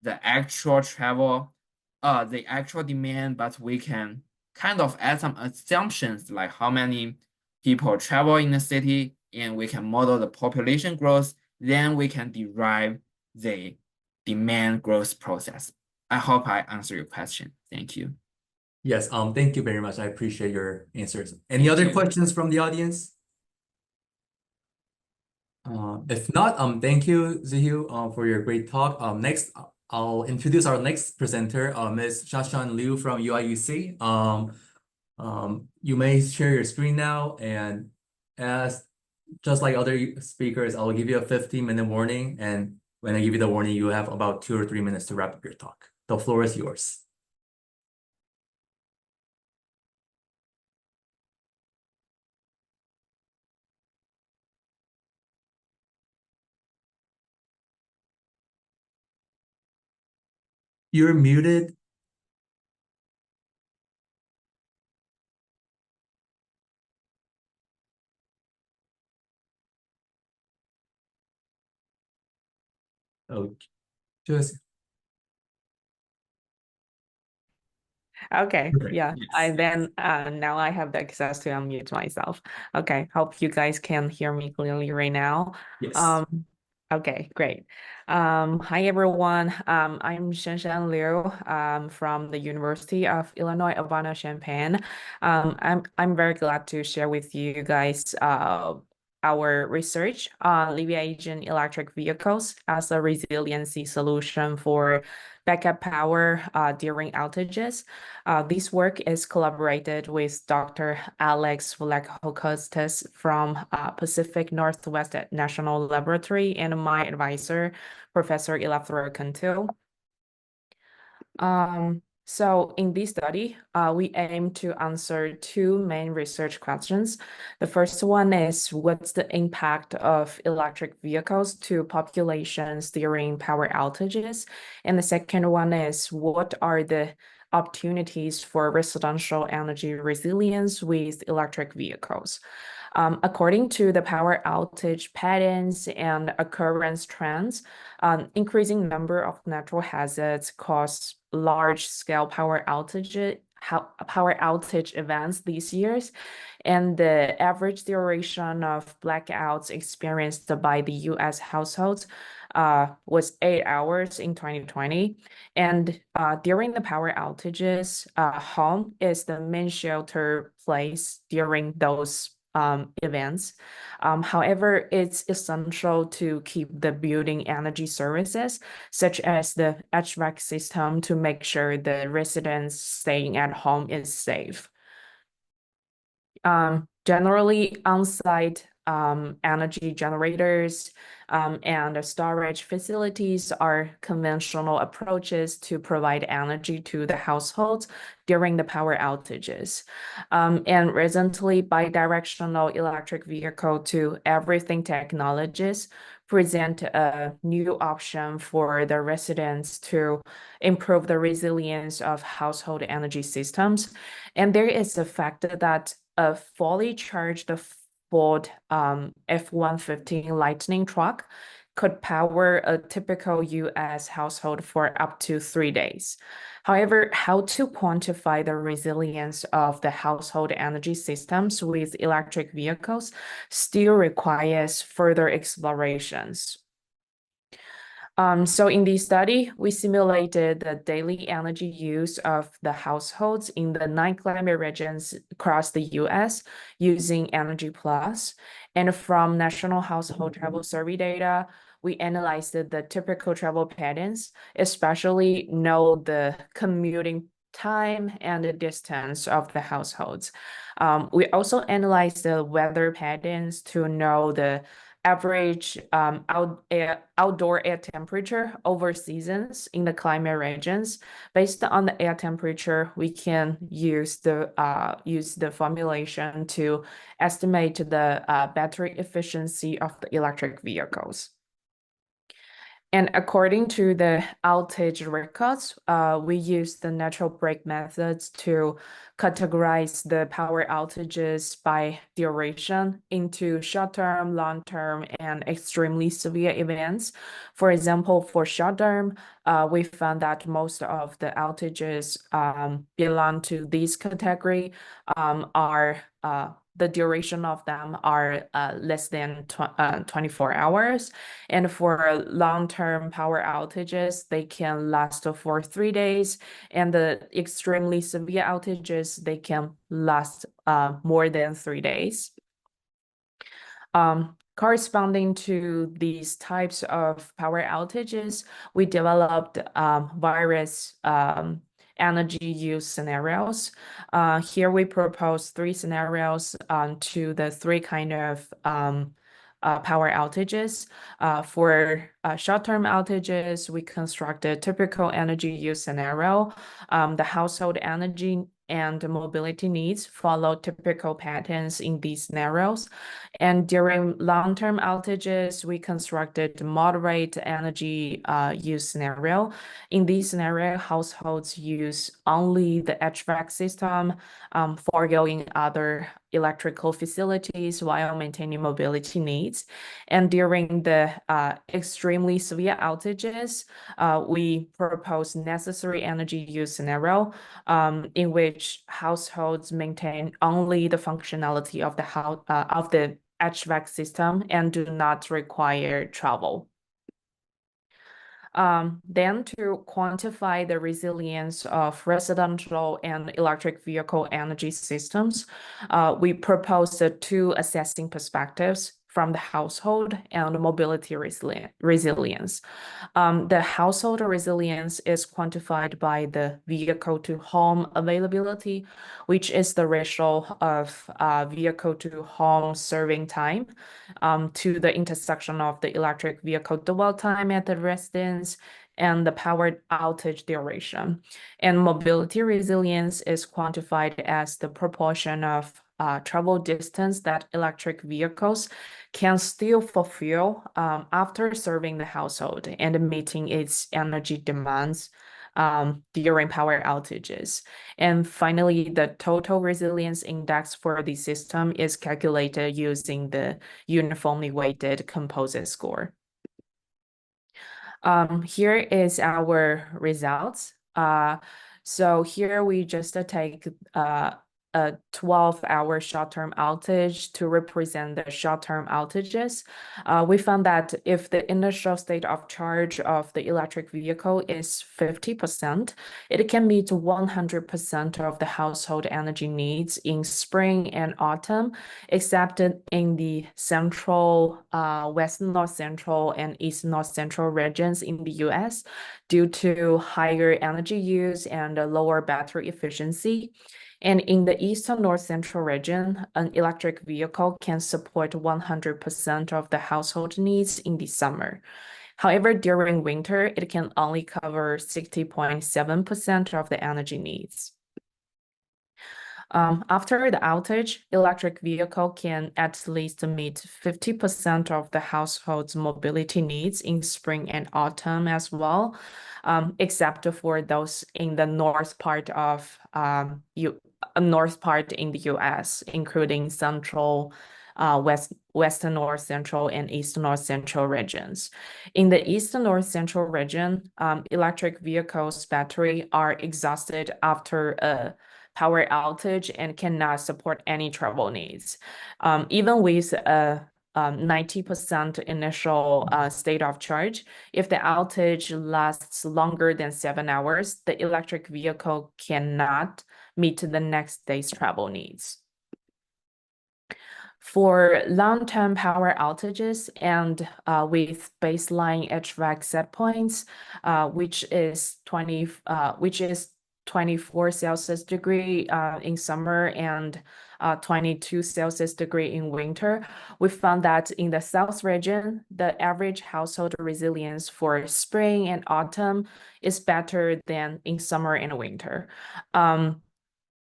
the actual travel, the actual demand, but we can kind of add some assumptions like how many people travel in the city, and we can model the population growth. Then we can derive the demand growth process. I hope I answered your question. Thank you. Yes, thank you very much. I appreciate your answers. Any Thank other you. questions from the audience? If not, thank you, Zihu, for your great talk. Next, I'll introduce our next presenter, Ms. Shashan Liu from UIUC. You may share your screen now, and as just like other speakers, I'll give you a 15-minute warning, and when I give you the warning, you have about 2 or 3 minutes to wrap up your talk. The floor is yours. You're muted. Oh, just Okay, okay. yeah. Yes. Now I have the access to unmute myself. Okay, hope you guys can hear me clearly right now. Yes. Okay, great. Hi everyone. I'm Shanshan Liu from the University of Illinois Urbana-Champaign. I'm very glad to share with you guys our research on Libya-Asian electric vehicles as a resiliency solution for backup power during outages. This work is collaborated with Dr. Alex Vlachokostas from Pacific Northwest National Laboratory and my advisor, Professor Ilathra Cantu. So in this study, we aim to answer 2 main research questions. The first one is, what's the impact of electric vehicles to populations during power outages? And the second one is, what are the opportunities for residential energy resilience with electric vehicles? According to the power outage patterns and occurrence trends, increasing number of natural hazards cause large-scale power outage events these years, and the average duration of blackouts experienced by the U.S. households was 8 hours in 2020. And during the power outages, home is the main shelter place during those events. However, it's essential to keep the building energy services, such as the HVAC system, to make sure the residents staying at home is safe. Generally, on-site energy generators and storage facilities are conventional approaches to provide energy to the households during the power outages. And recently, bidirectional electric vehicle to everything technologies present a new option for the residents to improve the resilience of household energy systems. And there is the fact that a fully charged Ford F-150 Lightning truck could power a typical US household for up to 3 days. However, how to quantify the resilience of the household energy systems with electric vehicles still requires further explorations. So in this study, we simulated the daily energy use of the households in the 9 climate regions across the US using Energy Plus. And from National Household Travel Survey data, we analyzed the typical travel patterns, especially know the commuting time and the distance of the households. We also analyzed the weather patterns to know the average outdoor air temperature over seasons in the climate regions. Based on the air temperature, we can use the formulation to estimate the battery efficiency of the electric vehicles. And according to the outage records, we use the natural break methods to categorize the power outages by duration into short-term, long-term, and extremely severe events. For example, for short-term, we found that most of the outages belong to this category the duration of them are less than 24 hours. And for long-term power outages, they can last for 3 days. And the extremely severe outages, they can last more than 3 days. Corresponding to these types of power outages, we developed various energy use scenarios. Here we propose 3 scenarios to the 3 kind of power outages. For short-term outages, we constructed typical energy use scenario. The household energy and mobility needs follow typical patterns in these scenarios. And during long-term outages, we constructed moderate energy use scenario. In this scenario, households use only the HVAC system, foregoing other electrical facilities while maintaining mobility needs. And during the extremely severe outages, we propose necessary energy use scenario in which households maintain only the functionality of the HVAC system and do not require travel. Then to quantify the resilience of residential and electric vehicle energy systems, we proposed 2 assessing perspectives from the household and mobility resilience. The household resilience is quantified by the vehicle to home availability, which is the ratio of vehicle to home serving time to the intersection of the electric vehicle dwell time at the residence and the power outage duration. And mobility resilience is quantified as the proportion of travel distance that electric vehicles can still fulfill after serving the household and meeting its energy demands during power outages. And finally, the total resilience index for the system is calculated using the uniformly weighted composite score. Here is our results. So here we just take a 12-hour short-term outage to represent the short-term outages. We found that if the initial state of charge of the electric vehicle is 50%, it can meet 100% of the household energy needs in spring and autumn, except in the central, west north central, and east north central regions in the US due to higher energy use and lower battery efficiency. And in the eastern north central region, an electric vehicle can support 100% of the household needs in the summer. However, during winter, it can only cover 60.7% of the energy needs. After the outage, electric vehicle can at least meet 50% of the household's mobility needs in spring and autumn as well, except for those in the north part of in the US, including central, western north central, and eastern north central regions. In the eastern north central region, electric vehicles' battery are exhausted after a power outage and cannot support any travel needs. Even with a 90% initial state of charge, if the outage lasts longer than 7 hours, the electric vehicle cannot meet the next day's travel needs. For long-term power outages and with baseline HVAC set points, which is 24 Celsius degree in summer and 22 Celsius degree in winter, we found that in the South region, the average household resilience for spring and autumn is better than in summer and winter.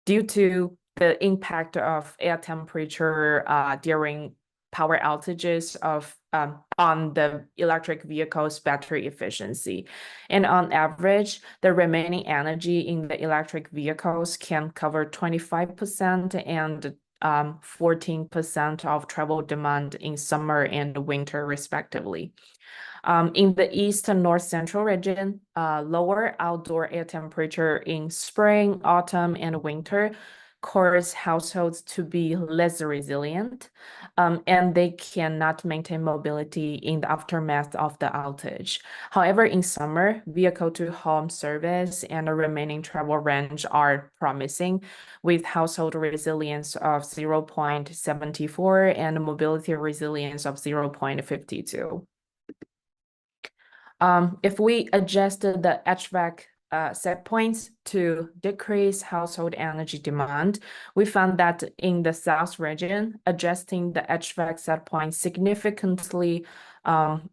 Due to the impact of air temperature during power outages of on the electric vehicle's battery efficiency. And on average, the remaining energy in the electric vehicles can cover 25% and 14% of travel demand in summer and winter, respectively. In the east and north central region, lower outdoor air temperature in spring, autumn, and winter cause households to be less resilient, and they cannot maintain mobility in the aftermath of the outage. However, in summer, vehicle-to-home service and the remaining travel range are promising, with household resilience of 0.74 and mobility resilience of 0.52. If we adjusted the HVAC set points to decrease household energy demand, we found that in the South region, adjusting the HVAC set point significantly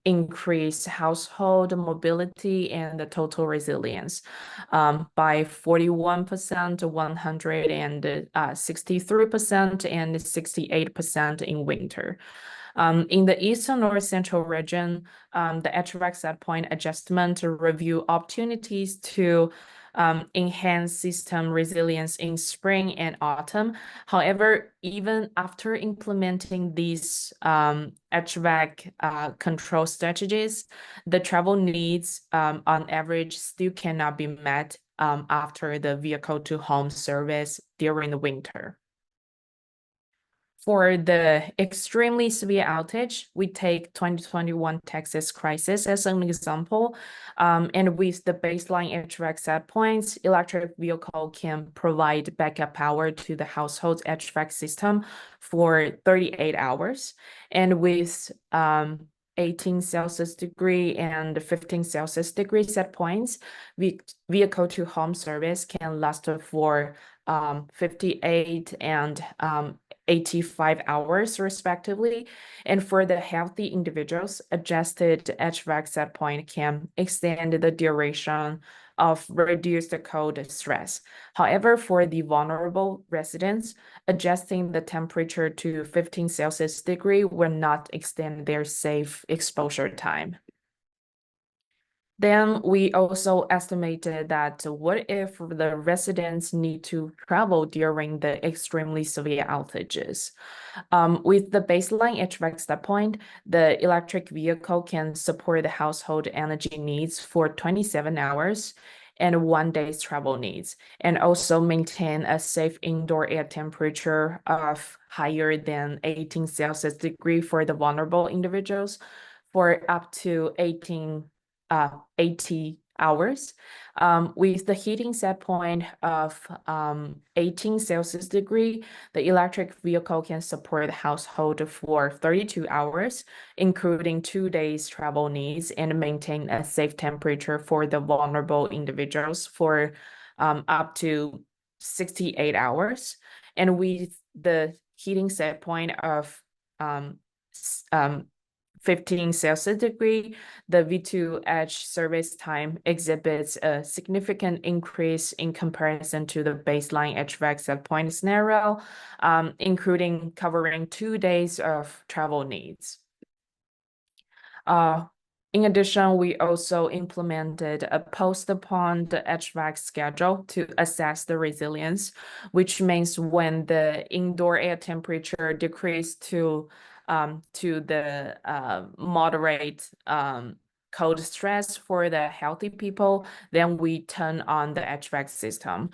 increased household mobility and the total resilience by 41%, 163%, and 68% in winter. In the eastern or central region, the HVAC set point adjustment to review opportunities to enhance system resilience in spring and autumn. However, even after implementing these HVAC control strategies, the travel needs on average still cannot be met after the vehicle-to-home service during the winter. For the extremely severe outage, we take 2021 Texas crisis as an example. And with the baseline HVAC set points, electric vehicle can provide backup power to the household HVAC system for 38 hours. And with 18 Celsius degree and 15 Celsius degree set points, vehicle to home service can last for 58 and 85 hours respectively. And for the healthy individuals, adjusted HVAC set point can extend the duration of reduced cold stress. However, for the vulnerable residents, adjusting the temperature to 15 Celsius degree will not extend their safe exposure time. Then we also estimated that what if the residents need to travel during the extremely severe outages? With the baseline HVAC set point, the electric vehicle can support the household energy needs for 27 hours and 1 day's travel needs, and also maintain a safe indoor air temperature of higher than 18 Celsius degree for the vulnerable individuals for up to 80 hours. With the heating set point of 18 Celsius degree, the electric vehicle can support the household for 32 hours, including 2 days travel needs, and maintain a safe temperature for the vulnerable individuals for up to 68 hours. And with the heating set point of 15 Celsius degree, the V2H service time exhibits a significant increase in comparison to the baseline HVAC set point scenario, including covering 2 days of travel needs. In addition, we also implemented a post-upon the HVAC schedule to assess the resilience, which means when the indoor air temperature decreased to the moderate cold stress for the healthy people, then we turn on the HVAC system.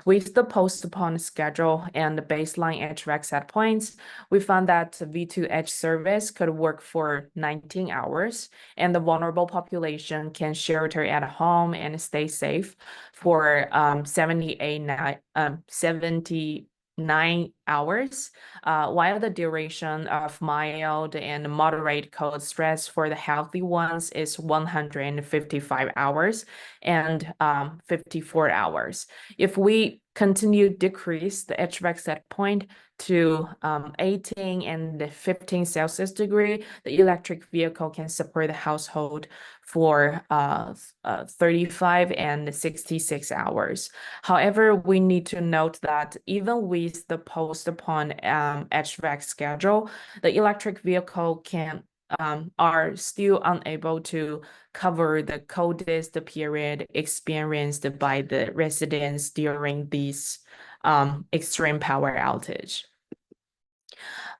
With the post-upon schedule and the baseline HVAC set points, we found that V2H service could work for 19 hours, and the vulnerable population can shelter at home and stay safe for 79 hours, while the duration of mild and moderate cold stress for the healthy ones is 155 hours and 54 hours. If we continue decrease the HVAC set point to 18 and 15 Celsius degree, the electric vehicle can support the household for 35 and 66 hours. However, we need to note that even with the post-upon HVAC schedule, the electric vehicle can are still unable to cover the coldest period experienced by the residents during this extreme power outage.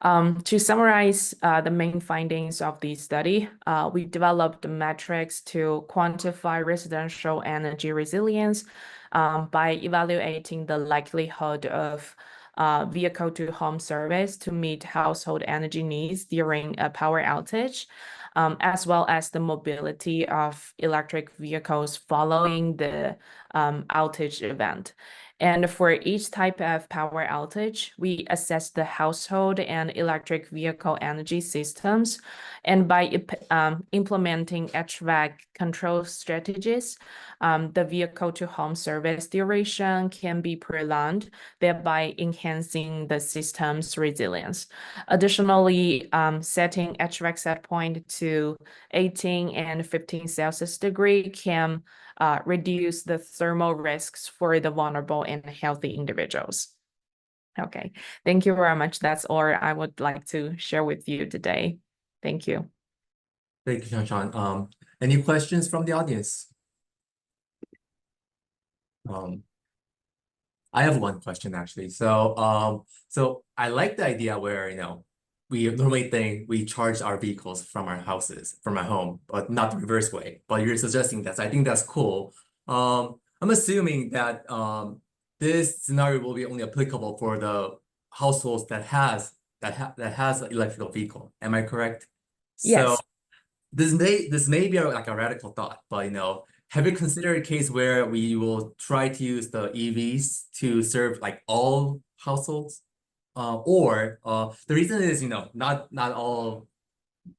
To summarize the main findings of the study, we developed metrics to quantify residential energy resilience by evaluating the likelihood of vehicle-to-home service to meet household energy needs during a power outage, as well as the mobility of electric vehicles following the outage event. And for each type of power outage, we assess the household and electric vehicle energy systems. And by implementing HVAC control strategies, the vehicle to home service duration can be prolonged, thereby enhancing the system's resilience. Additionally, setting HVAC set point to 18 and 15 Celsius degree can reduce the thermal risks for the vulnerable and healthy individuals. Okay, thank you very much. That's all I would like to share with you today. Thank you. Thank you, Shanshan. Any questions from the audience? I have one question actually. So I like the idea where, we normally think we charge our vehicles from our houses, from our home, but not the reverse way. But you're suggesting that, so I think that's cool. I'm assuming that this scenario will be only applicable for the households that has an electrical vehicle. Am I correct? Yes. So this may be like a radical thought, but have you considered a case where we will try to use the EVs to serve like all households? Or the reason is, not all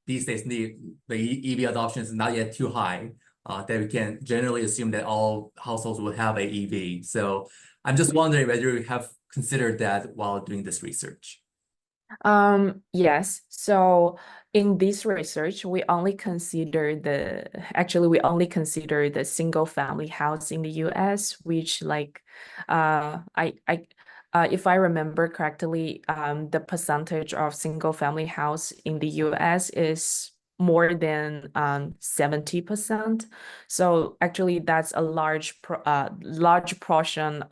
these days the EV adoption is not yet too high, that we can generally assume that all households will have a EV. So I'm just wondering whether you have considered that while doing this research. Yes. So in this research, we only consider the single family house in the US, which if I remember correctly, the percentage of single family house in the US is more than 70%. So actually that's a large portion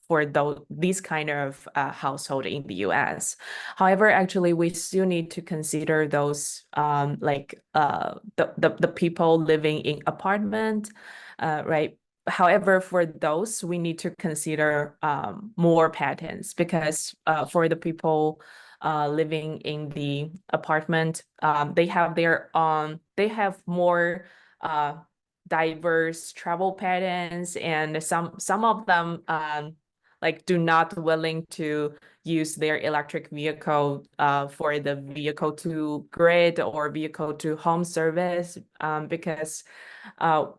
for these kind of household in the US. However, actually, we still need to consider those the people living in apartment, right? However, for those, we need to consider more patterns because for the people living in the apartment, they have more diverse travel patterns, and some of them do not willing to use their electric vehicle for the vehicle to grid or vehicle to home service because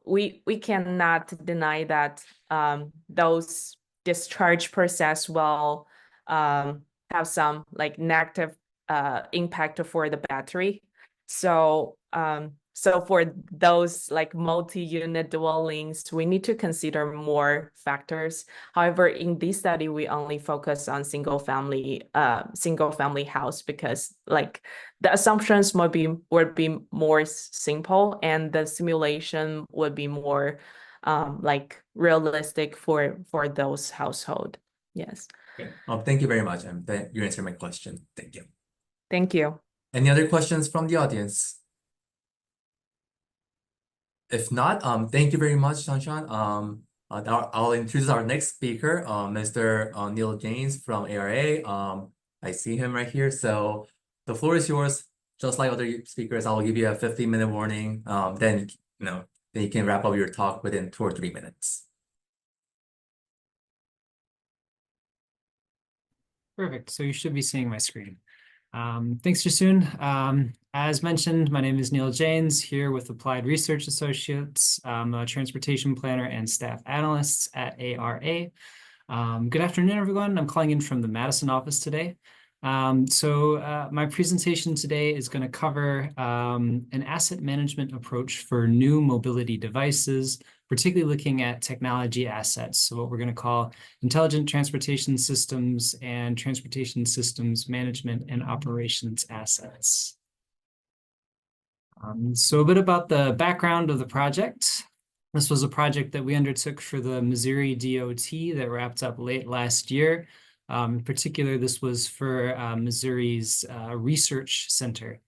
we cannot deny that those discharge process will have some negative impact for the battery. So for those multi-unit dwellings, we need to consider more factors. However, in this study, we only focus on single family house because the assumptions would be more simple and the simulation would be more realistic for those household. Yes. Okay. Thank you very much. You answered my question. Thank you. Thank you. Any other questions from the audience? If not, thank you very much, Shanshan. I'll introduce our next speaker, Mr. Neil James from ARA. I see him right here. So the floor is yours. Just like other speakers, I will give you a 15-minute warning. Then you can wrap up your talk within 2 or 3 minutes. Perfect. So you should be seeing my screen. Thanks, Jasun. As mentioned, my name is Neil James, here with Applied Research Associates. I'm a transportation planner and staff analyst at ARA. Good afternoon, everyone. I'm calling in from the Madison office today. My presentation today is going to cover an asset management approach for new mobility devices, particularly looking at technology assets. So what we're going to call intelligent transportation systems and transportation systems management and operations assets. So a bit about the background of the project. This was a project that we undertook for the Missouri DOT that wrapped up late last year. In particular, this was for Missouri's Research Center.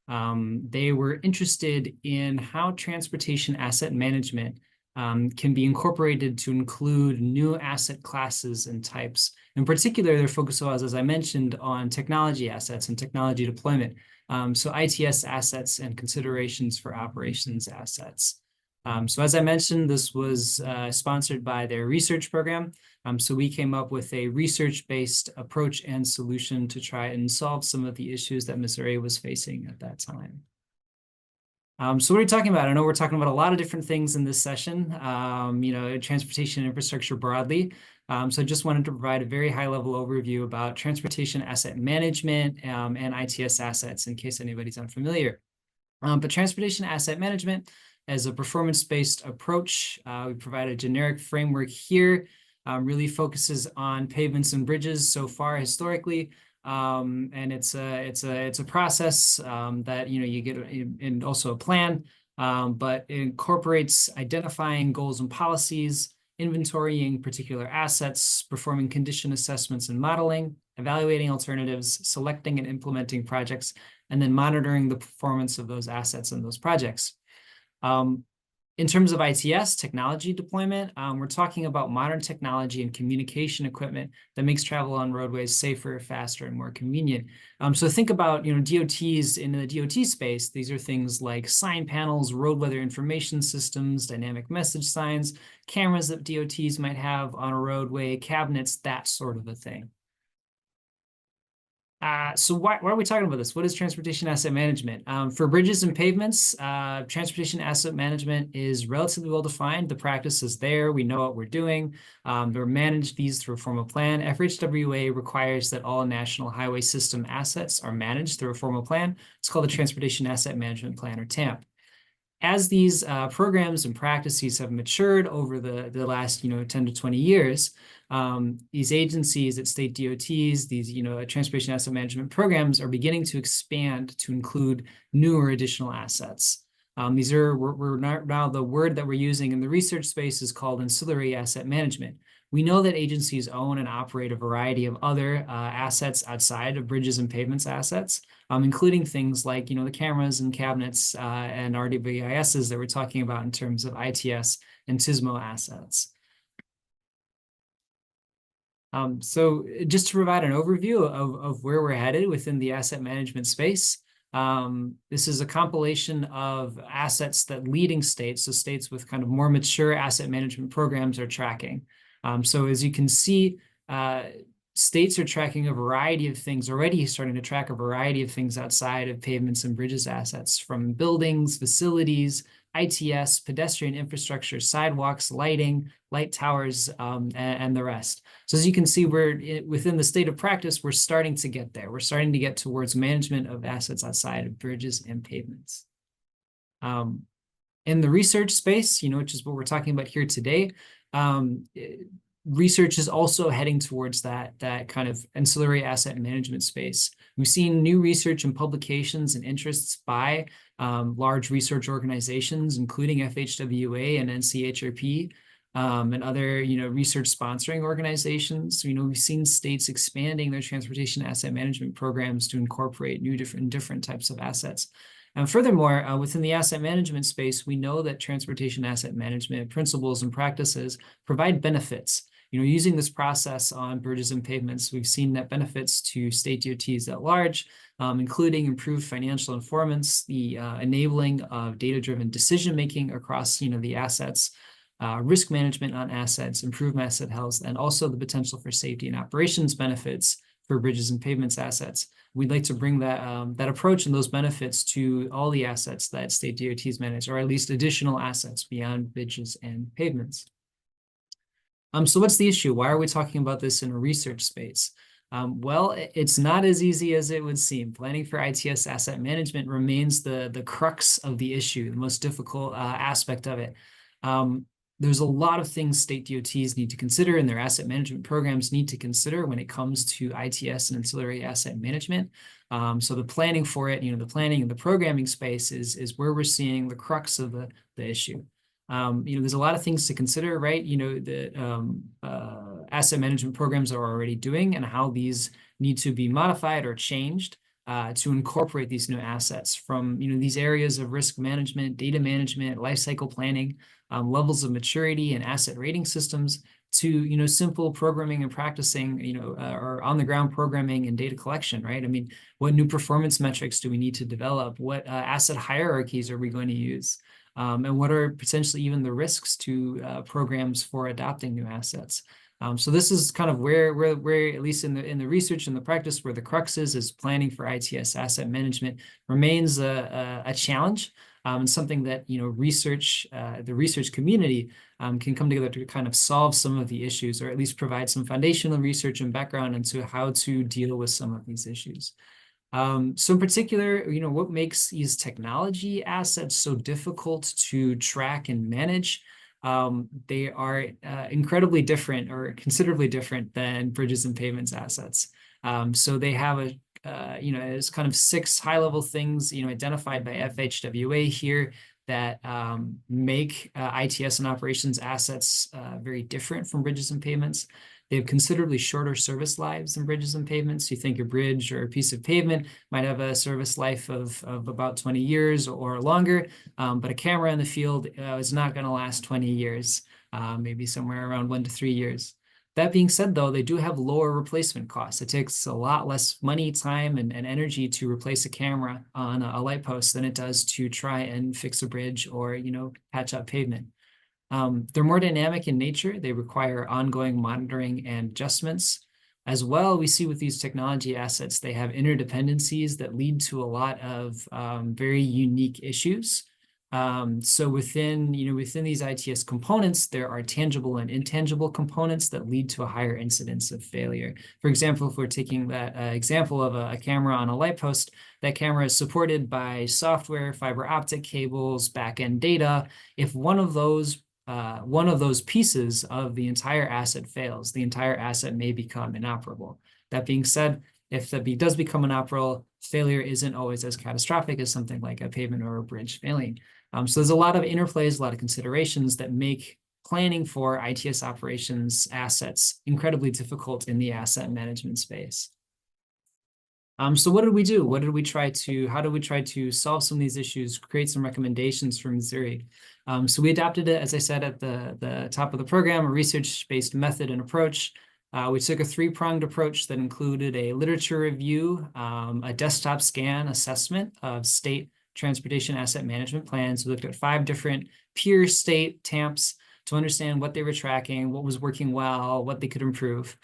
They were interested in how transportation asset management can be incorporated to include new asset classes and types. In particular, their focus was, as I mentioned, on technology assets and technology deployment. So ITS assets and considerations for operations assets. So as I mentioned, this was sponsored by their research program. So we came up with a research-based approach and solution to try and solve some of the issues that Missouri was facing at that time. So what are we talking about? I know we're talking about a lot of different things in this session, transportation infrastructure broadly. So I just wanted to provide a very high-level overview about transportation asset management and ITS assets in case anybody's unfamiliar. But transportation asset management as a performance-based approach, we provide a generic framework here, really focuses on pavements and bridges so far historically. And it's a process that you get, and also a plan, but it incorporates identifying goals and policies, inventorying particular assets, performing condition assessments and modeling, evaluating alternatives, selecting and implementing projects, and then monitoring the performance of those assets and those projects. In terms of ITS, technology deployment, we're talking about modern technology and communication equipment that makes travel on roadways safer, faster, and more convenient. So think about, DOTs in the DOT space. These are things like sign panels, road weather information systems, dynamic message signs, cameras that DOTs might have on a roadway, cabinets, that sort of a thing. So why are we talking about this? What is transportation asset management? For bridges and pavements, transportation asset management is relatively well defined. The practice is there. We know what we're doing. They're managed these through a formal plan. FHWA requires that all national highway system assets are managed through a formal plan. It's called the Transportation Asset Management Plan, or TAMP. As these programs and practices have matured over the last 10 to 20 years, these agencies at state DOTs, these transportation asset management programs are beginning to expand to include new or additional assets. We're now the word that we're using in the research space is called ancillary asset management. We know that agencies own and operate a variety of other assets outside of bridges and pavements assets, including things like the cameras and cabinets and RDVISs that we're talking about in terms of ITS and TSMO assets. So just to provide an overview of where we're headed within the asset management space, this is a compilation of assets that leading states, so states with kind of more mature asset management programs, are tracking. So as you can see, states are tracking a variety of things, already starting to track a variety of things outside of pavements and bridges assets, from buildings, facilities, ITS, pedestrian infrastructure, sidewalks, lighting, light towers, and the rest. So as you can see, within the state of practice, we're starting to get there. We're starting to get towards management of assets outside of bridges and pavements. In the research space, which is what we're talking about here today, research is also heading towards that kind of ancillary asset management space. We've seen new research and publications and interests by large research organizations, including FHWA and NCHRP, and other research sponsoring organizations. We've seen states expanding their transportation asset management programs to incorporate new different types of assets. And furthermore, within the asset management space, we know that transportation asset management principles and practices provide benefits. Using this process on bridges and pavements, we've seen net benefits to state DOTs at large, including improved financial informants, the enabling of data-driven decision-making across the assets, risk management on assets, improved asset health, and also the potential for safety and operations benefits for bridges and pavements assets. We'd like to bring that approach and those benefits to all the assets that state DOTs manage, or at least additional assets beyond bridges and pavements. So what's the issue? Why are we talking about this in a research space? Well, it's not as easy as it would seem. Planning for ITS asset management remains the crux of the issue, the most difficult aspect of it. There's a lot of things state DOTs need to consider and their asset management programs need to consider when it comes to ITS and ancillary asset management. So the planning for it, the planning and the programming space is where we're seeing the crux of the issue. There's a lot of things to consider, right? Asset management programs are already doing and how these need to be modified or changed to incorporate these new assets from, these areas of risk management, data management, life cycle planning, levels of maturity and asset rating systems to, simple programming and practicing, or on the ground programming and data collection, right? I mean, what new performance metrics do we need to develop? What asset hierarchies are we going to use? And what are potentially even the risks to programs for adopting new assets? So this is kind of where at least in the research and the practice, where the crux is planning for ITS asset management remains a challenge, and something that the research community can come together to kind of solve some of the issues, or at least provide some foundational research and background into how to deal with some of these issues. So in particular, what makes these technology assets so difficult to track and manage? They are incredibly different, or considerably different, than bridges and pavements assets. So they have it's kind of 6 high-level things, identified by FHWA here that make ITS and operations assets very different from bridges and pavements. They have considerably shorter service lives than bridges and pavements. You think a bridge or a piece of pavement might have a service life of about 20 years or longer, but a camera in the field is not going to last 20 years, maybe somewhere around 1 to 3 years. That being said, though, they do have lower replacement costs. It takes a lot less money, time, and energy to replace a camera on a light post than it does to try and fix a bridge or, patch up pavement. They're more dynamic in nature. They require ongoing monitoring and adjustments. As well, we see with these technology assets, they have interdependencies that lead to a lot of very unique issues. So within these ITS components, there are tangible and intangible components that lead to a higher incidence of failure. For example, if we're taking that example of a camera on a light post, that camera is supported by software, fiber optic cables, back-end data. If one of those pieces of the entire asset fails, the entire asset may become inoperable. That being said, if the does become inoperable, failure isn't always as catastrophic as something like a pavement or a bridge failing. So there's a lot of interplays, a lot of considerations that make planning for ITS operations assets incredibly difficult in the asset management space. So what did we do? How did we try to solve some of these issues, create some recommendations for Missouri? So we adopted it, as I said at the top of the program, a research-based method and approach. We took a 3-pronged approach that included a literature review, a desktop scan assessment of state transportation asset management plans. We looked at 5 different peer state TAMPs to understand what they were tracking, what was working well, what they could improve.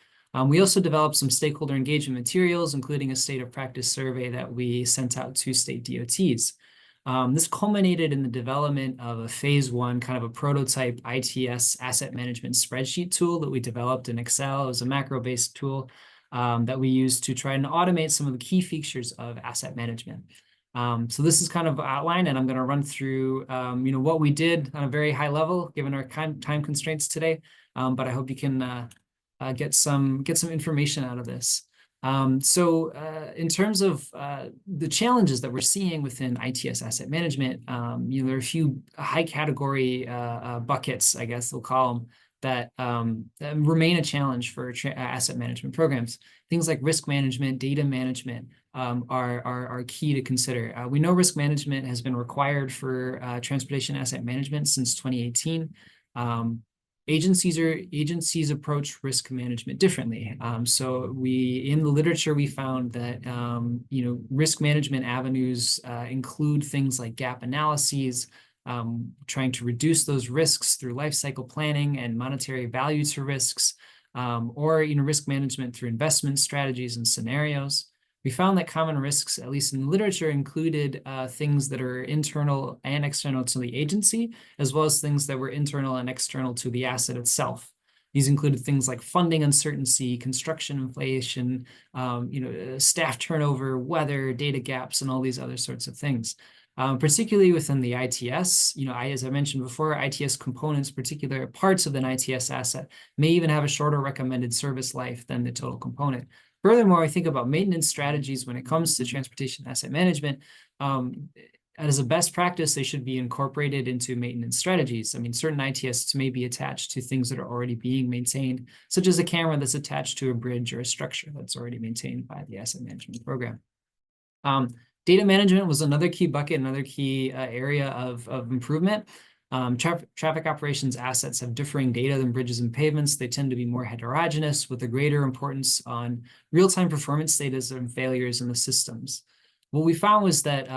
We also developed some stakeholder engagement materials, including a state of practice survey that we sent out to state DOTs. This culminated in the development of a phase 1, kind of a prototype ITS asset management spreadsheet tool that we developed in Excel. It was a macro-based tool that we used to try and automate some of the key features of asset management. So this is kind of outlined, and I'm going to run through, what we did on a very high level, given our time constraints today. But I hope you can get some information out of this. So in terms of the challenges that we're seeing within ITS asset management, there are a few high category buckets, I guess we'll call them, that remain a challenge for asset management programs. Things like risk management, data management are key to consider. We know risk management has been required for transportation asset management since 2018. Agencies approach risk management differently. So in the literature, we found that risk management avenues include things like gap analyses, trying to reduce those risks through life cycle planning and monetary value to risks, or risk management through investment strategies and scenarios. We found that common risks, at least in the literature, included things that are internal and external to the agency, as well as things that were internal and external to the asset itself. These included things like funding uncertainty, construction inflation, staff turnover, weather, data gaps, and all these other sorts of things. Particularly within the ITS, as I mentioned before, ITS components, particular parts of an ITS asset, may even have a shorter recommended service life than the total component. Furthermore, I think about maintenance strategies when it comes to transportation asset management. As a best practice, they should be incorporated into maintenance strategies. I mean, certain ITSs may be attached to things that are already being maintained, such as a camera that's attached to a bridge or a structure that's already maintained by the asset management program. Data management was another key bucket, another key area of improvement. Traffic operations assets have differing data than bridges and pavements. They tend to be more heterogeneous with a greater importance on real-time performance status and failures in the systems. What we found was that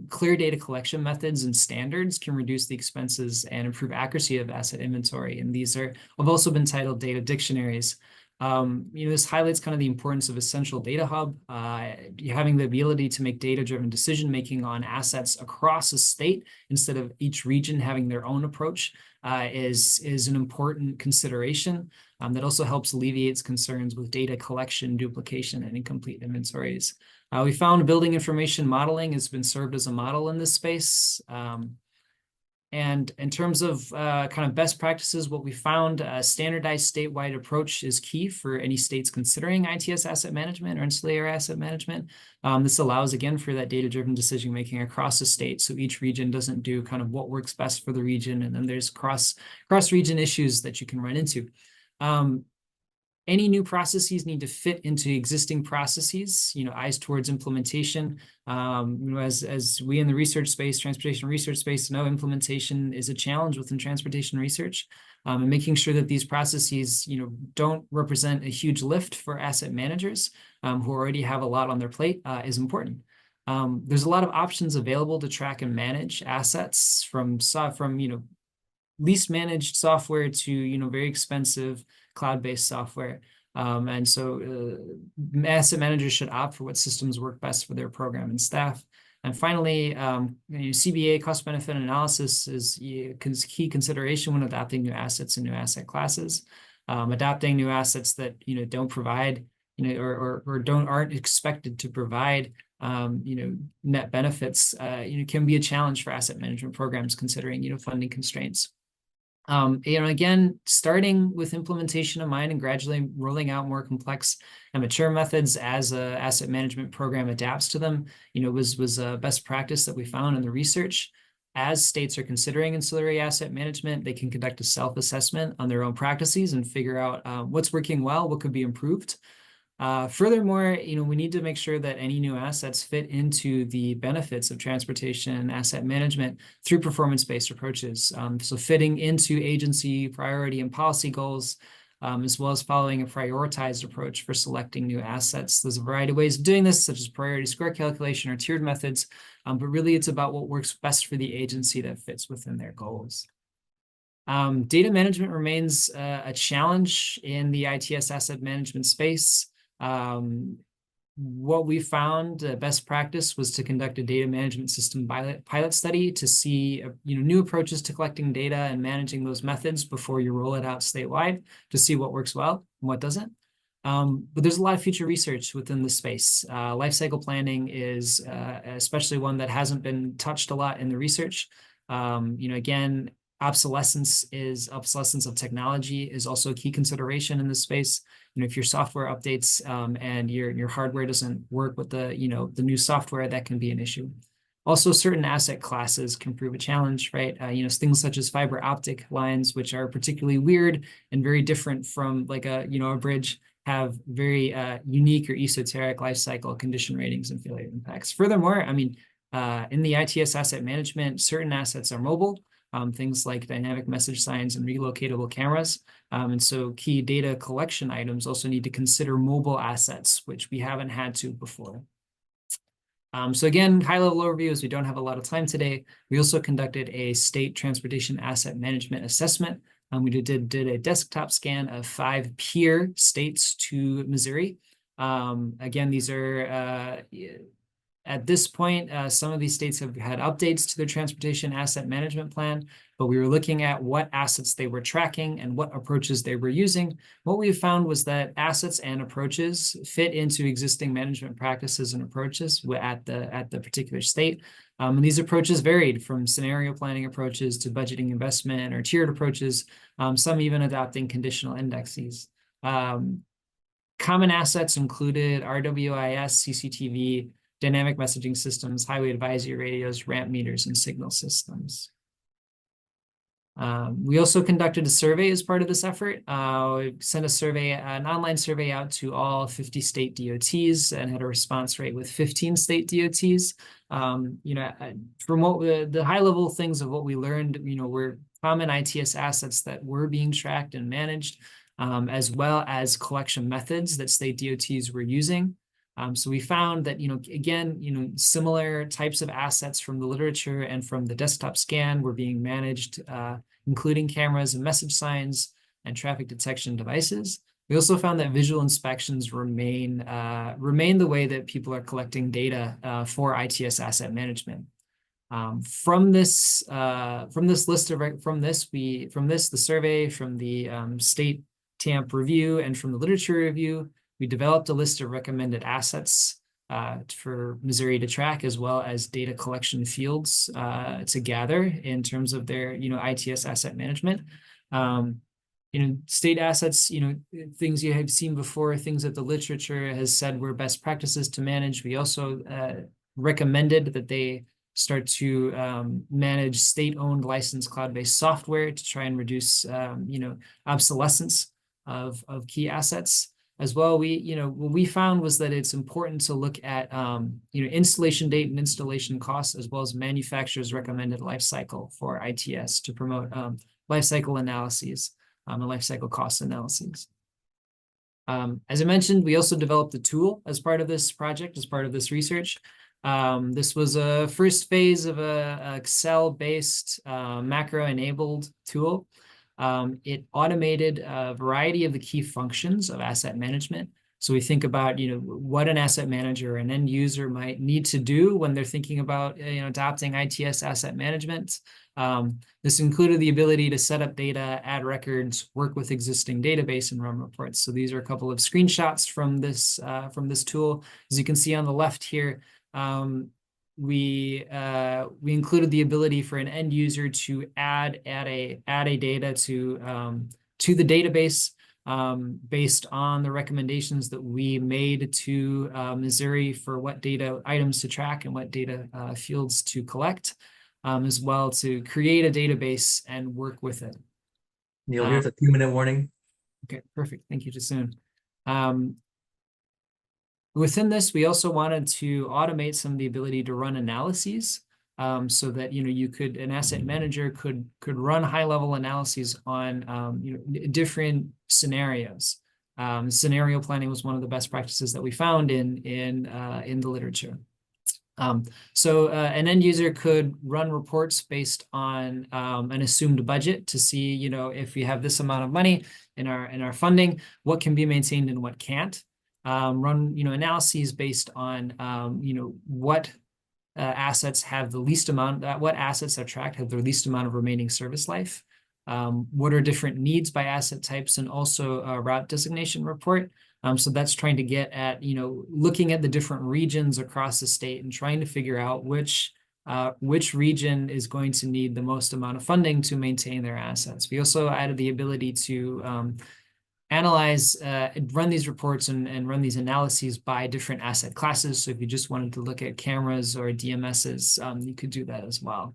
clear data collection methods and standards can reduce the expenses and improve accuracy of asset inventory. And these have also been titled data dictionaries. This highlights kind of the importance of a central data hub. Having the ability to make data-driven decision-making on assets across a state instead of each region having their own approach is an important consideration that also helps alleviate concerns with data collection, duplication, and incomplete inventories. We found building information modeling has been served as a model in this space. And in terms of kind of best practices, what we found, a standardized statewide approach is key for any states considering ITS asset management or ancillary asset management. This allows, again, for that data-driven decision-making across the state, so each region doesn't do kind of what works best for the region, and then there's cross-region issues that you can run into. Any new processes need to fit into existing processes, eyes towards implementation. As we in the research space, transportation research space, know implementation is a challenge within transportation research. And making sure that these processes, don't represent a huge lift for asset managers who already have a lot on their plate is important. There's a lot of options available to track and manage assets from least managed software to very expensive cloud-based software. And so asset managers should opt for what systems work best for their program and staff. And finally, CBA, cost benefit analysis, is key consideration when adopting new assets and new asset classes. Adopting new assets that don't provide or aren't expected to provide net benefits can be a challenge for asset management programs considering funding constraints. Again, starting with implementation in mind and gradually rolling out more complex and mature methods as a asset management program adapts to them, was a best practice that we found in the research. As states are considering ancillary asset management, they can conduct a self-assessment on their own practices and figure out what's working well, what could be improved. Furthermore, we need to make sure that any new assets fit into the benefits of transportation asset management through performance-based approaches. So fitting into agency priority and policy goals, as well as following a prioritized approach for selecting new assets. There's a variety of ways of doing this, such as priority score calculation or tiered methods, but really it's about what works best for the agency that fits within their goals. Data management remains a challenge in the ITS asset management space. What we found best practice was to conduct a data management system pilot study to see new approaches to collecting data and managing those methods before you roll it out statewide to see what works well and what doesn't. But there's a lot of future research within the space. Lifecycle planning is especially one that hasn't been touched a lot in the research. Again, obsolescence of technology is also a key consideration in this space. If your software updates and your hardware doesn't work with the new software, that can be an issue. Also, certain asset classes can prove a challenge, right? Things such as fiber optic lines, which are particularly weird and very different from like a bridge, have very unique or esoteric life cycle condition ratings and failure impacts. Furthermore, in the ITS asset management, certain assets are mobile. Things like dynamic message signs and relocatable cameras. And so key data collection items also need to consider mobile assets, which we haven't had to before. So again, high-level overview, as we don't have a lot of time today. We also conducted a state transportation asset management assessment. We did a desktop scan of 5 peer states to Missouri. Again, these are at this point, some of these states have had updates to their transportation asset management plan, but we were looking at what assets they were tracking and what approaches they were using. What we found was that assets and approaches fit into existing management practices and approaches at the particular state. And these approaches varied from scenario planning approaches to budgeting investment or tiered approaches, some even adopting conditional indexes. Common assets included RWIS, CCTV, dynamic messaging systems, highway advisory radios, ramp meters, and signal systems. We also conducted a survey as part of this effort. We sent a survey, an online survey out to all 50 state DOTs and had a response rate with 15 state DOTs. From what the high level things of what we learned, were common ITS assets that were being tracked and managed, as well as collection methods that state DOTs were using. So we found that, again, similar types of assets from the literature and from the desktop scan were being managed, including cameras and message signs and traffic detection devices. We also found that visual inspections remain the way that people are collecting data for ITS asset management. From the survey, from the state TAMP review, and from the literature review, we developed a list of recommended assets for Missouri to track, as well as data collection fields to gather in terms of their, ITS asset management. State assets, things you have seen before, things that the literature has said were best practices to manage. We also recommended that they start to manage state-owned licensed cloud-based software to try and reduce, obsolescence of key assets. As well, what we found was that it's important to look at, installation date and installation costs, as well as manufacturers' recommended life cycle for ITS to promote life cycle analyses and life cycle cost analyses. As I mentioned, we also developed a tool as part of this project, as part of this research. This was a first phase of a Excel-based macro-enabled tool. It automated a variety of the key functions of asset management. So we think about, what an asset manager or an end user might need to do when they're thinking about, adopting ITS asset management. This included the ability to set up data, add records, work with existing database, and run reports. So these are a couple of screenshots from this tool. As you can see on the left here, we included the ability for an end user to add a data to the database based on the recommendations that we made to Missouri for what data items to track and what data fields to collect, as well to create a database and work with it. Neil, here's a 2-minute warning. Okay, perfect. Thank you, Jasun. Within this, we also wanted to automate some of the ability to run analyses, so that an asset manager could run high-level analyses on different scenarios. Scenario planning was one of the best practices that we found in the literature. So an end user could run reports based on an assumed budget to see, if we have this amount of money in our funding, what can be maintained and what can't. Run analyses based on what assets have the least amount, what assets are tracked have the least amount of remaining service life. What are different needs by asset types, and also a route designation report. So that's trying to get at looking at the different regions across the state and trying to figure out which region is going to need the most amount of funding to maintain their assets. We also added the ability to analyze, run these reports and run these analyses by different asset classes. So if you just wanted to look at cameras or DMSs, you could do that as well.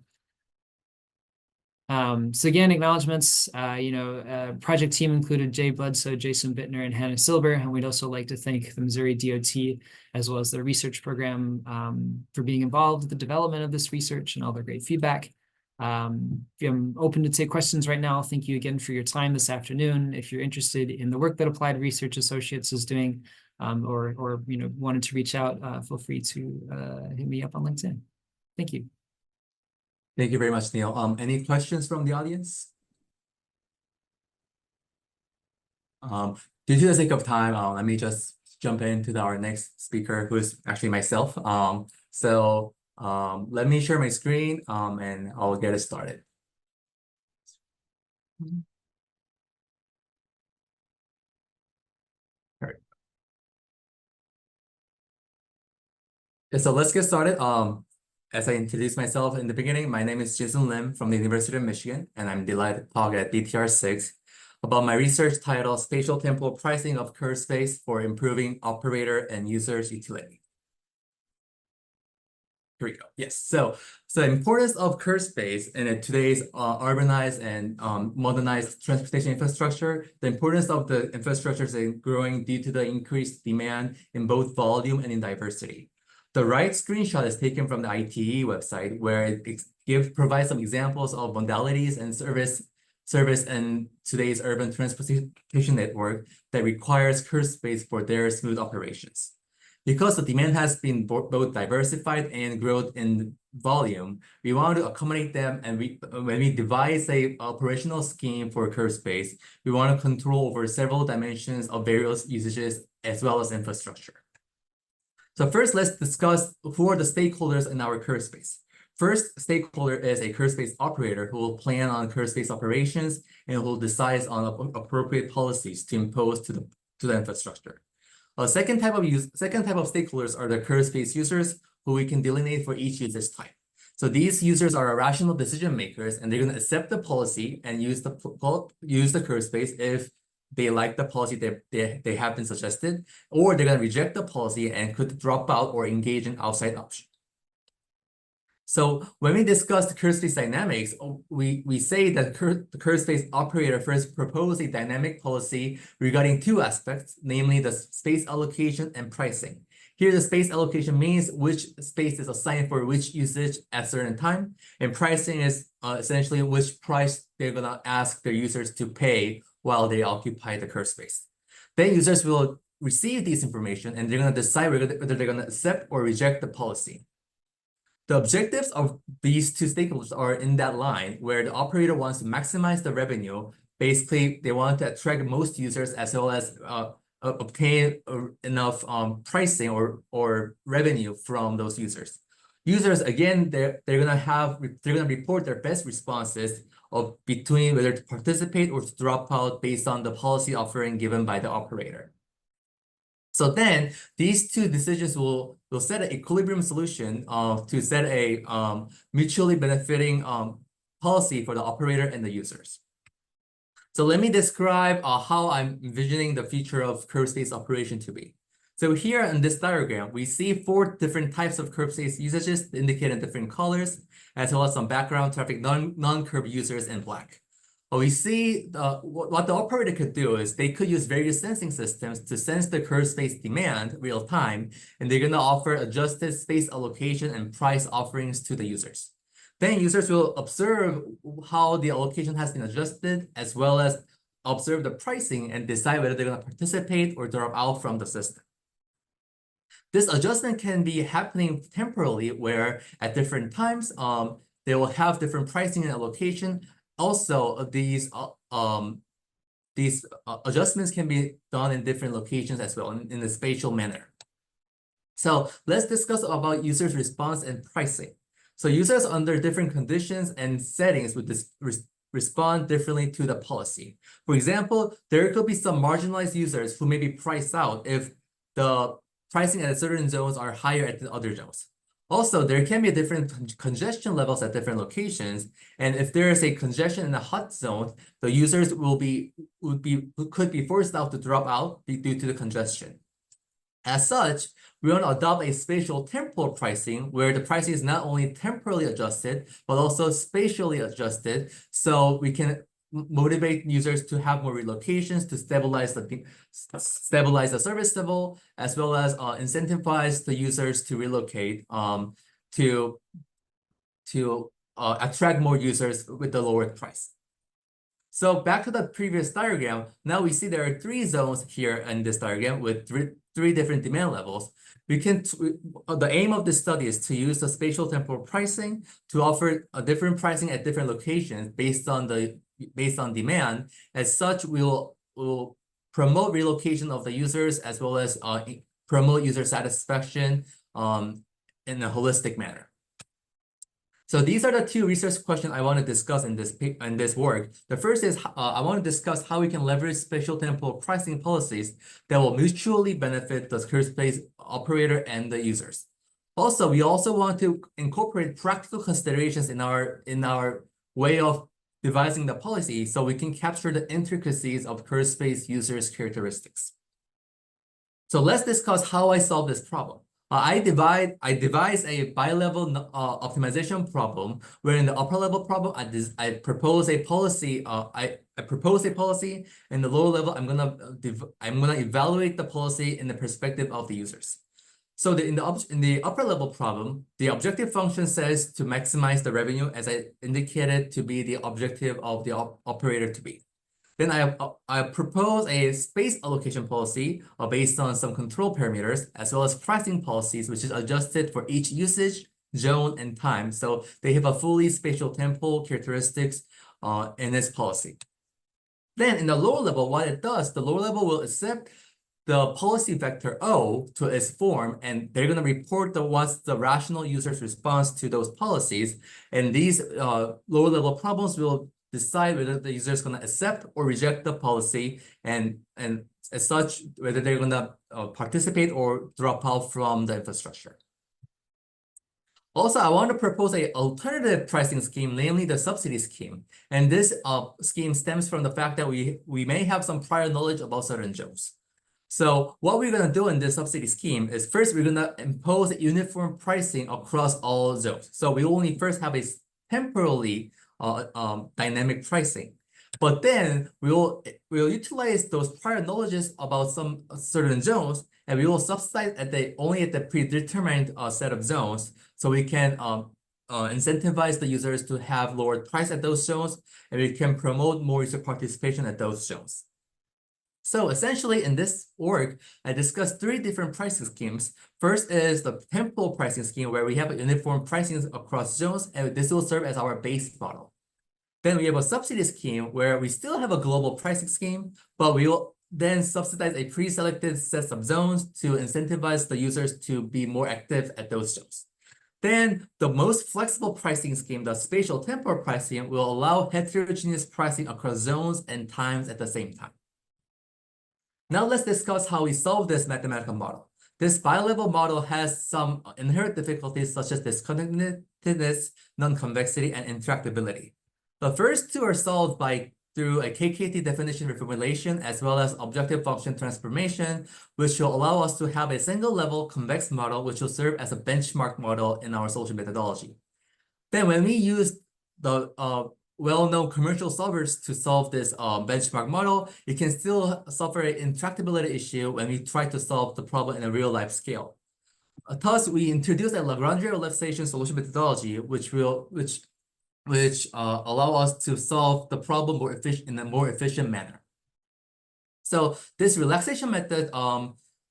So again, acknowledgements, project team included Jay Bledsoe, Jason Bittner, and Hannah Silber. And we'd also like to thank the Missouri DOT, as well as the research program, for being involved with the development of this research and all their great feedback. I'm open to take questions right now. Thank you again for your time this afternoon. If you're interested in the work that Applied Research Associates is doing, or wanted to reach out, feel free to hit me up on LinkedIn. Thank you. Thank you very much, Neil. Any questions from the audience? Due to the sake of time, let me just jump into our next speaker, who is actually myself. Let me share my screen, and I'll get it started. All right. Yeah, so let's get started. As I introduced myself in the beginning, my name is Jason Lim from the University of Michigan, and I'm delighted to talk at BTR 6. about my research titled Spatial-Temporal Pricing of Curve Space for Improving Operator and Users Utility. Here we go. Yes. So the importance of curve space in today's urbanized and modernized transportation infrastructure, the importance of the infrastructure is growing due to the increased demand in both volume and in diversity. The right screenshot is taken from the ITE website, where it provides some examples of modalities and service in today's urban transportation network that requires curve space for their smooth operations. Because the demand has been both diversified and growth in volume, we want to accommodate them, and when we devise a operational scheme for curve space, we want to control over several dimensions of various usages as well as infrastructure. So first, let's discuss who are the stakeholders in our curve space. First stakeholder is a curve space operator who will plan on curve space operations and who will decide on appropriate policies to impose to the infrastructure. A second type of stakeholders are the curve space users, who we can delineate for each usage type. So these users are rational decision makers, and they're going to accept the policy and use the curve space if they like the policy that they have been suggested, or they're going to reject the policy and could drop out or engage in outside option. So when we discuss the curve space dynamics, we say that the curve space operator first proposed a dynamic policy regarding two aspects, namely the space allocation and pricing. Here, the space allocation means which space is assigned for which usage at a certain time, and pricing is essentially which price they're going to ask their users to pay while they occupy the curve space. Then users will receive this information, and they're going to decide whether they're going to accept or reject the policy. The objectives of these two stakeholders are in that line, where the operator wants to maximize the revenue. Basically, they want to attract most users as well as obtain enough pricing or revenue from those users. Users, again, they're gonna report their best responses of between whether to participate or to drop out based on the policy offering given by the operator. So then these two decisions will set an equilibrium solution to set a mutually benefiting policy for the operator and the users. So let me describe how I'm envisioning the future of curve space operation to be. So here in this diagram, we see 4 different types of curve space usages indicated in different colors, as well as some background traffic non-curve users in black. We see what the operator could do is they could use various sensing systems to sense the curve space demand real time, and they're going to offer adjusted space allocation and price offerings to the users. Then users will observe how the allocation has been adjusted, as well as observe the pricing and decide whether they're going to participate or drop out from the system. This adjustment can be happening temporally, where at different times they will have different pricing and allocation. Also, these adjustments can be done in different locations as well in a spatial manner. So let's discuss about users' response and pricing. So users under different conditions and settings would respond differently to the policy. For example, there could be some marginalized users who may be priced out if the pricing at certain zones are higher at the other zones. Also, there can be different congestion levels at different locations, and if there is a congestion in a hot zone, the users could be forced out to drop out due to the congestion. As such, we want to adopt a spatial temporal pricing, where the pricing is not only temporally adjusted but also spatially adjusted, so we can motivate users to have more relocations to stabilize the service level, as well as incentivize the users to relocate to attract more users with the lower price. So back to the previous diagram, now we see there are 3 zones here in this diagram with three different demand levels. The aim of this study is to use the spatial temporal pricing to offer a different pricing at different locations based on demand. As such, we'll promote relocation of the users, as well as promote user satisfaction in a holistic manner. So these are the 2 research questions I want to discuss in this work. The first is I want to discuss how we can leverage spatial temporal pricing policies that will mutually benefit the curve space operator and the users. Also, we also want to incorporate practical considerations in our way of devising the policy so we can capture the intricacies of curve space users' characteristics. So let's discuss how I solve this problem. I devise a bi-level optimization problem where in the upper level problem I propose a policy. I propose a policy. In the lower level, I'm gonna evaluate the policy in the perspective of the users. So in the upper level problem, the objective function says to maximize the revenue as I indicated to be the objective of the operator to be. Then I propose a space allocation policy based on some control parameters, as well as pricing policies, which is adjusted for each usage, zone, and time. So they have a fully spatial-temporal characteristics in this policy. Then in the lower level, what it does, the lower level will accept the policy vector O to its form, and they're going to report what's the rational user's response to those policies. And these lower level problems will decide whether the user is going to accept or reject the policy, and as such, whether they're going to participate or drop out from the infrastructure. Also, I want to propose an alternative pricing scheme, namely the subsidy scheme. And this scheme stems from the fact that we may have some prior knowledge about certain zones. So what we're going to do in this subsidy scheme is first, we're going to impose uniform pricing across all zones. So we only first have a temporally dynamic pricing. But then we'll utilize those prior knowledges about some certain zones, and we will subsidize only at the predetermined set of zones, so we can incentivize the users to have lower price at those zones, and we can promote more user participation at those zones. So essentially in this work, I discussed 3 different pricing schemes. First is the temporal pricing scheme, where we have a uniform pricing across zones, and this will serve as our base model. Then we have a subsidy scheme where we still have a global pricing scheme, but we will then subsidize a pre-selected set of zones to incentivize the users to be more active at those zones. Then the most flexible pricing scheme, the spatial temporal pricing, will allow heterogeneous pricing across zones and times at the same time. Now let's discuss how we solve this mathematical model. This bi-level model has some inherent difficulties such as disconnectedness, non-convexity, and interactability. The first 2 are solved through a KKT definition reformulation as well as objective function transformation, which will allow us to have a single-level convex model which will serve as a benchmark model in our solution methodology. Then when we use the well-known commercial solvers to solve this benchmark model, you can still suffer an intractability issue when we try to solve the problem in a real-life scale. Thus, we introduce a Lagrangian relaxation solution methodology, which allow us to solve the problem in a more efficient manner. So this relaxation method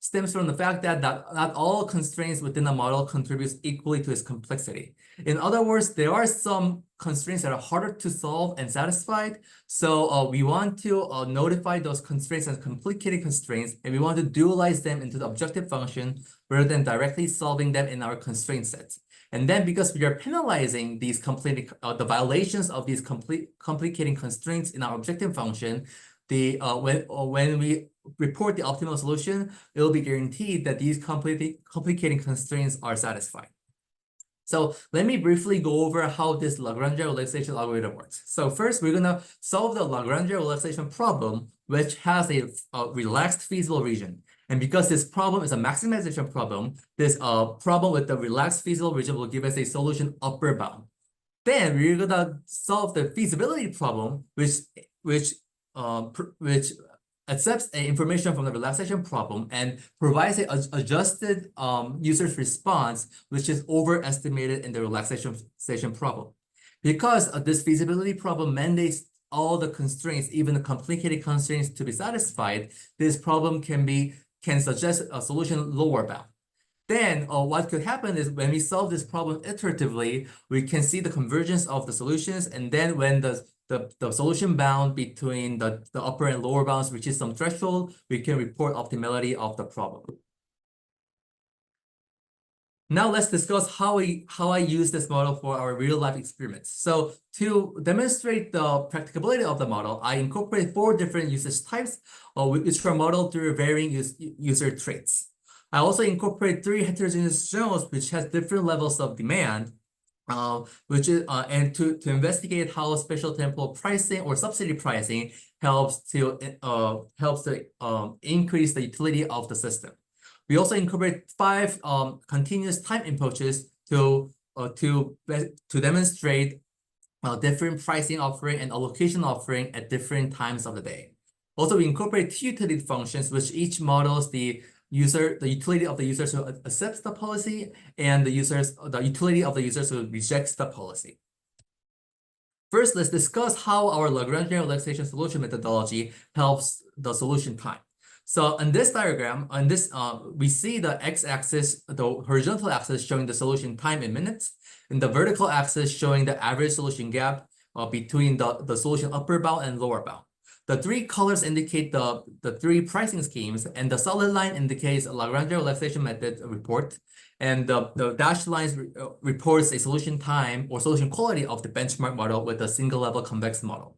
stems from the fact that not all constraints within a model contributes equally to its complexity. In other words, there are some constraints that are harder to solve and satisfied. So we want to notify those constraints as complicated constraints, and we want to dualize them into the objective function rather than directly solving them in our constraint sets. And then because we are penalizing these the violations of these complicating constraints in our objective function, when we report the optimal solution, it will be guaranteed that these complicating constraints are satisfied. So let me briefly go over how this Lagrangian relaxation algorithm works. So first, we're going to solve the Lagrangian relaxation problem, which has a relaxed feasible region. And because this problem is a maximization problem, this problem with the relaxed feasible region will give us a solution upper bound. Then we're going to solve the feasibility problem, which accepts information from the relaxation problem and provides an adjusted user's response, which is overestimated in the relaxation problem. Because this feasibility problem mandates all the constraints, even the complicated constraints, to be satisfied, this problem can suggest a solution lower bound. Then what could happen is when we solve this problem iteratively, we can see the convergence of the solutions, and then when the solution bound between the upper and lower bounds reaches some threshold, we can report optimality of the problem. Now let's discuss how I use this model for our real-life experiments. So to demonstrate the practicability of the model, I incorporate 4 different usage types, which are modeled through varying user traits. I also incorporate 3 heterogeneous zones, which has different levels of demand. which is and to investigate how spatial-temporal pricing or subsidy pricing helps to increase the utility of the system. We also incorporate 5 continuous time approaches to demonstrate different pricing offering and allocation offering at different times of the day. Also, we incorporate 2 utility functions, which each models the utility of the users who accepts the policy and the utility of the users who rejects the policy. First, let's discuss how our Lagrangian relaxation solution methodology helps the solution time. So in this diagram, we see the x-axis, the horizontal axis showing the solution time in minutes, and the vertical axis showing the average solution gap between the solution upper bound and lower bound. The 3 colors indicate the 3 pricing schemes, and the solid line indicates a Lagrangian relaxation method report, and the dashed lines reports a solution time or solution quality of the benchmark model with a single level convex model.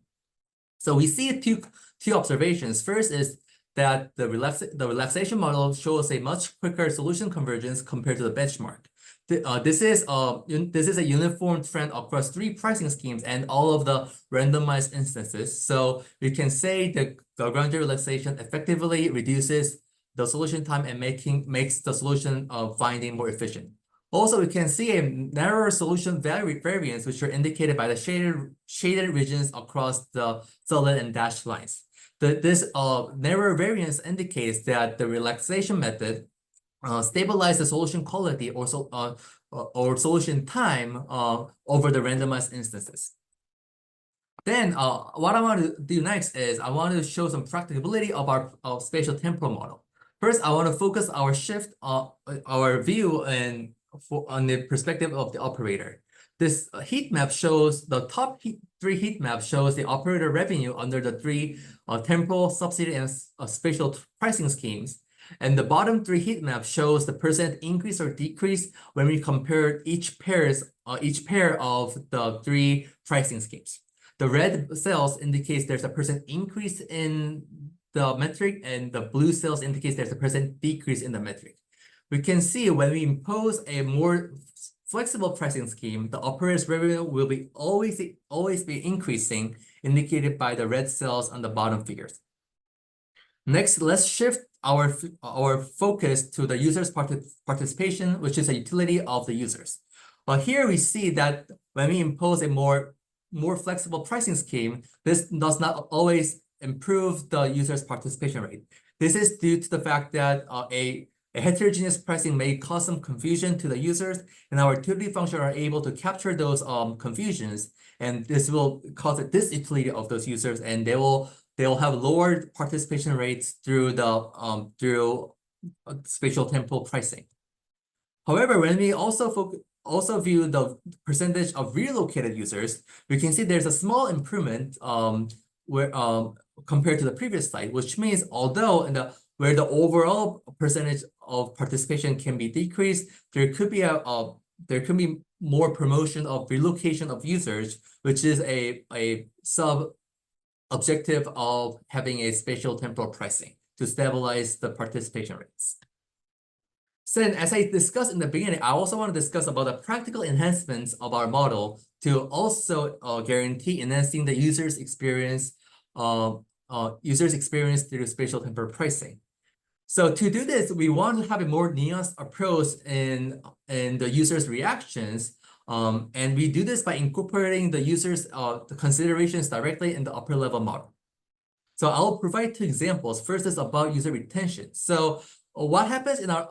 So we see two observations. First is that the relaxation model shows a much quicker solution convergence compared to the benchmark. This is a uniform trend across 3 pricing schemes and all of the randomized instances. So we can say that the Lagrangian relaxation effectively reduces the solution time and makes the solution finding more efficient. Also, we can see a narrower solution variance, which are indicated by the shaded regions across the solid and dashed lines. This narrower variance indicates that the relaxation method stabilize the solution quality or solution time over the randomized instances. Then what I want to do next is I want to show some practicability of our spatial-temporal model. First, I want to focus our our view on the perspective of the operator. This heat map shows the top 3 heat map shows the operator revenue under the 3 temporal, subsidy, and spatial pricing schemes. And the bottom 3 heat map shows the percent increase or decrease when we compare each pair of the 3 pricing schemes. The red cells indicates there's a percent increase in the metric, and the blue cells indicates there's a percent decrease in the metric. We can see when we impose a more flexible pricing scheme, the operator's revenue will be always be increasing, indicated by the red cells on the bottom figures. Next, let's shift our focus to the user's participation, which is a utility of the users. Here we see that when we impose a more flexible pricing scheme, this does not always improve the user's participation rate. This is due to the fact that a heterogeneous pricing may cause some confusion to the users, and our utility function are able to capture those confusions, and this will cause a disutility of those users, and they will have lower participation rates through the spatial-temporal pricing. However, when we also view the percentage of relocated users, we can see there's a small improvement compared to the previous slide, which means although where the overall percentage of participation can be decreased, there could be more promotion of relocation of users, which is a sub-objective of having a spatial-temporal pricing to stabilize the participation rates. So as I discussed in the beginning, I also want to discuss about the practical enhancements of our model to also guarantee enhancing the user's experience through spatial-temporal pricing. So to do this, we want to have a more nuanced approach in the user's reactions, and we do this by incorporating the user's considerations directly in the upper level model. So I'll provide 2 examples. First is about user retention. So what happens in our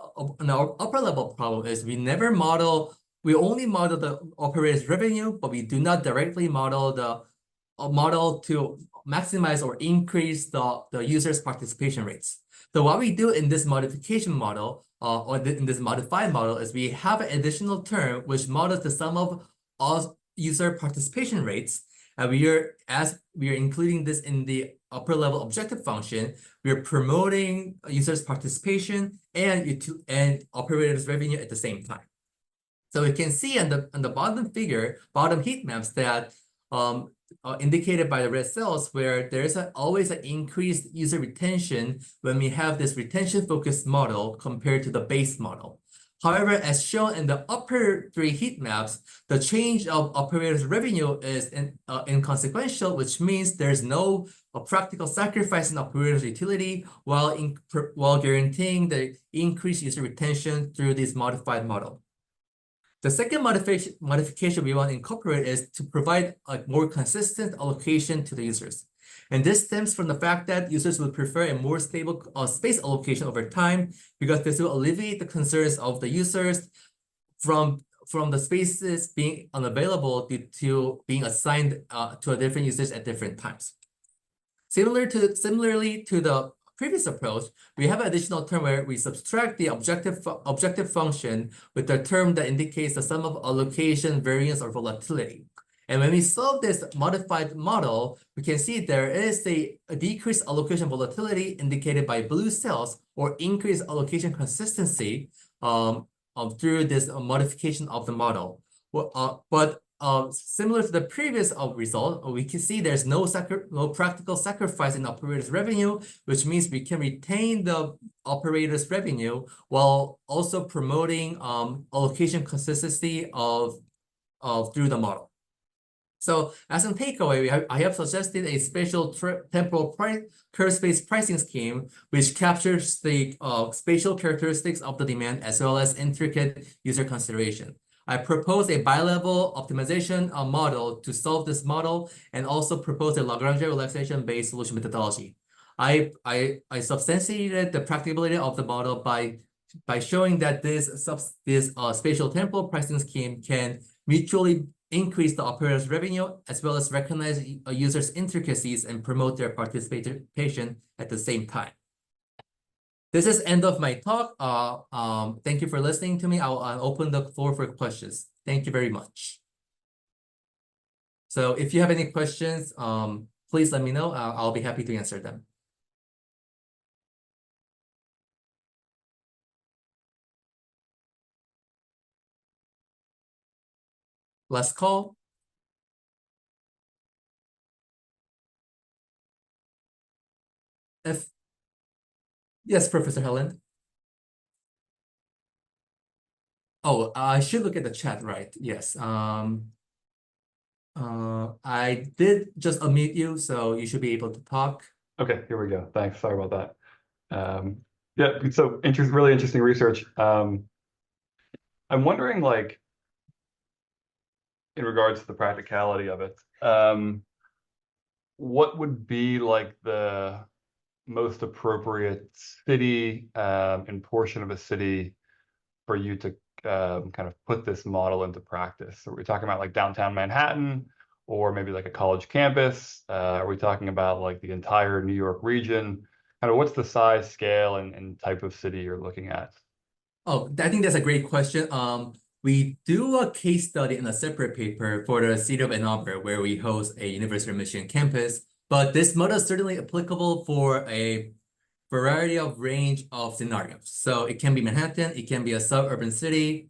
upper level problem is we only model the operator's revenue, but we do not directly model to maximize or increase the user's participation rates. So what we do in this modification model, in this modified model, is we have an additional term which models the sum of all user participation rates, and as we are including this in the upper level objective function, we are promoting users' participation and operators' revenue at the same time. So we can see on the bottom heat maps that indicated by the red cells, where there is always an increased user retention when we have this retention-focused model compared to the base model. However, as shown in the upper three heat maps, the change of operators' revenue is inconsequential, which means there's no practical sacrifice in operators' utility while guaranteeing the increased user retention through this modified model. The second modification we want to incorporate is to provide a more consistent allocation to the users. And this stems from the fact that users would prefer a more stable space allocation over time, because this will alleviate the concerns of the users from the spaces being unavailable due to being assigned to a different users at different times. Similarly to the previous approach, we have an additional term where we subtract the objective function with the term that indicates the sum of allocation, variance, or volatility. And when we solve this modified model, we can see there is a decreased allocation volatility indicated by blue cells, or increased allocation consistency through this modification of the model. But similar to the previous result, we can see there's no practical sacrifice in operators' revenue, which means we can retain the operators' revenue while also promoting allocation consistency through the model. So as a takeaway, I have suggested a spatial temporal curve space pricing scheme, which captures the spatial characteristics of the demand as well as intricate user consideration. I propose a bi-level optimization model to solve this model, and also propose a Lagrange relaxation-based solution methodology. I substantiated the practicability of the model by showing that this spatial temporal pricing scheme can mutually increase the operator's revenue as well as recognize a user's intricacies and promote their participation at the same time. This is end of my talk. Thank you for listening to me. I'll open the floor for questions. Thank you very much. So if you have any questions, please let me know. I'll be happy to answer them. Last call. Yes, Professor Hyland. Oh, I should look at the chat, right? Yes. I did just unmute you, so you should be able to talk. Okay, here we go. Thanks. Sorry about that. Yeah, so really interesting research. I'm wondering, like, in regards to the practicality of it, what would be like the most appropriate city and portion of a city for you to kind of put this model into practice? Are we talking about like downtown Manhattan, or maybe like a college campus? Are we talking about like the entire New York region? Kind of what's the size, scale, and type of city you're looking at? Oh, I think that's a great question. We do a case study in a separate paper for the city of Ann Arbor, where we host a University of Michigan campus. But this model is certainly applicable for a variety of range of scenarios. So it can be Manhattan, it can be a suburban city.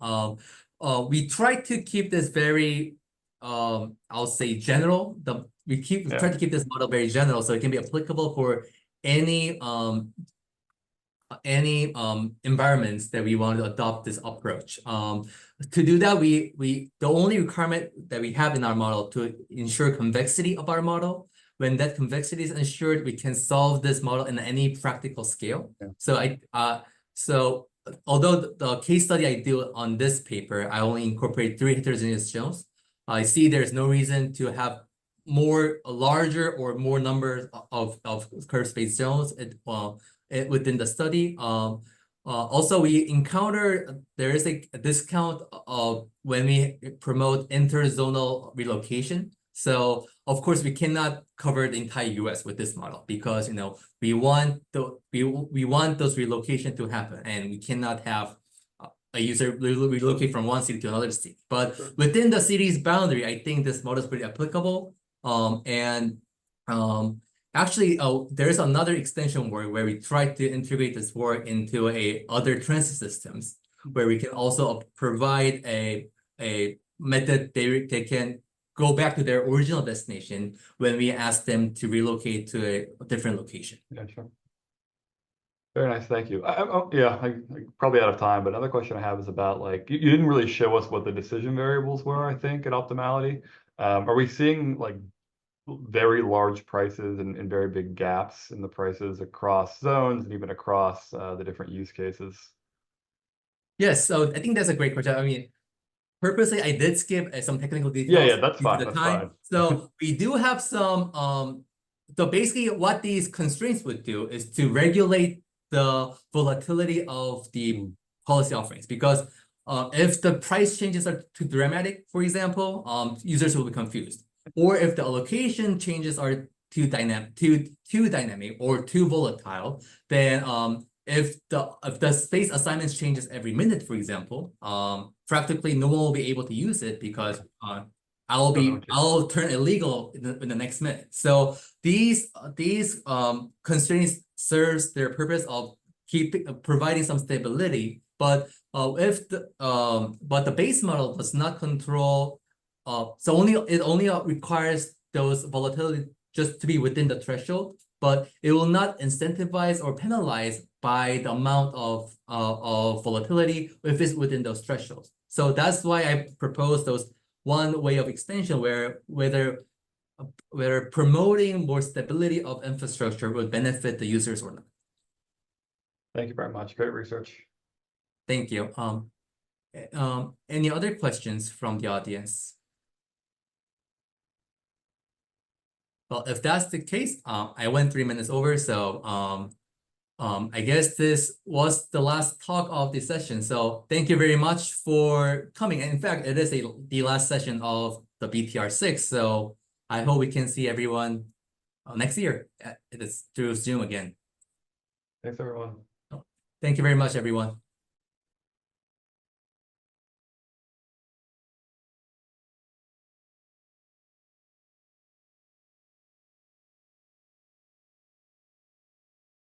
We try to keep this very, I'll say general. Try to keep this model very general, so it can be applicable for any environments that we want to adopt this approach. To do that, the only requirement that we have in our model to ensure convexity of our model. When that convexity is ensured, we can solve this model in any practical scale. Yeah. So although the case study I do on this paper, I only incorporate 3 heterogeneous zones. I see there's no reason to have larger or more numbers of curve space zones within the study. Also, we encounter there is a discount of when we promote interzonal relocation. So of course we cannot cover the entire US with this model, because we want those relocation to happen, and we cannot have a user relocate from one city to another city. But within the city's boundary, I think this model is pretty applicable. Actually, there is another extension work where we try to integrate this work into other transit systems, where we can also provide a method they can go back to their original destination when we ask them to relocate to a different location. Yeah, sure. Very nice, thank you. I'm probably out of time, but another question I have is about like you didn't really show us what the decision variables were, I think, at optimality. Are we seeing like very large prices and very big gaps in the prices across zones and even across the different use cases? Yes, so I think that's a great question. I mean, purposely, I did skip some technical Yeah, details that's due to fine. the That's time. fine. So we do have some. So basically, what these constraints would do is to regulate the volatility of the policy offerings. Because if the price changes are too dramatic, for example, users will be confused. Or if the allocation changes are too dynamic or too volatile, then if the space assignments changes every minute, for example, practically no one will be able to use it because I'll turn illegal in the next minute. So these constraints serves their purpose of providing some stability, but if the base model does not control, so it only requires those volatility just to be within the threshold, but it will not incentivize or penalize by the amount of volatility if it's within those thresholds. So that's why I propose those one way of extension whether promoting more stability of infrastructure would benefit the users or not. Thank you very much. Great research. Thank you. Any other questions from the audience? Well, if that's the case, I went 3 minutes over, so I guess this was the last talk of the session. So thank you very much for coming. And in fact, it is the last session of the BTR 6. So I hope we can see everyone next year. It is through Zoom again. Thanks, everyone. Thank you very much, everyone.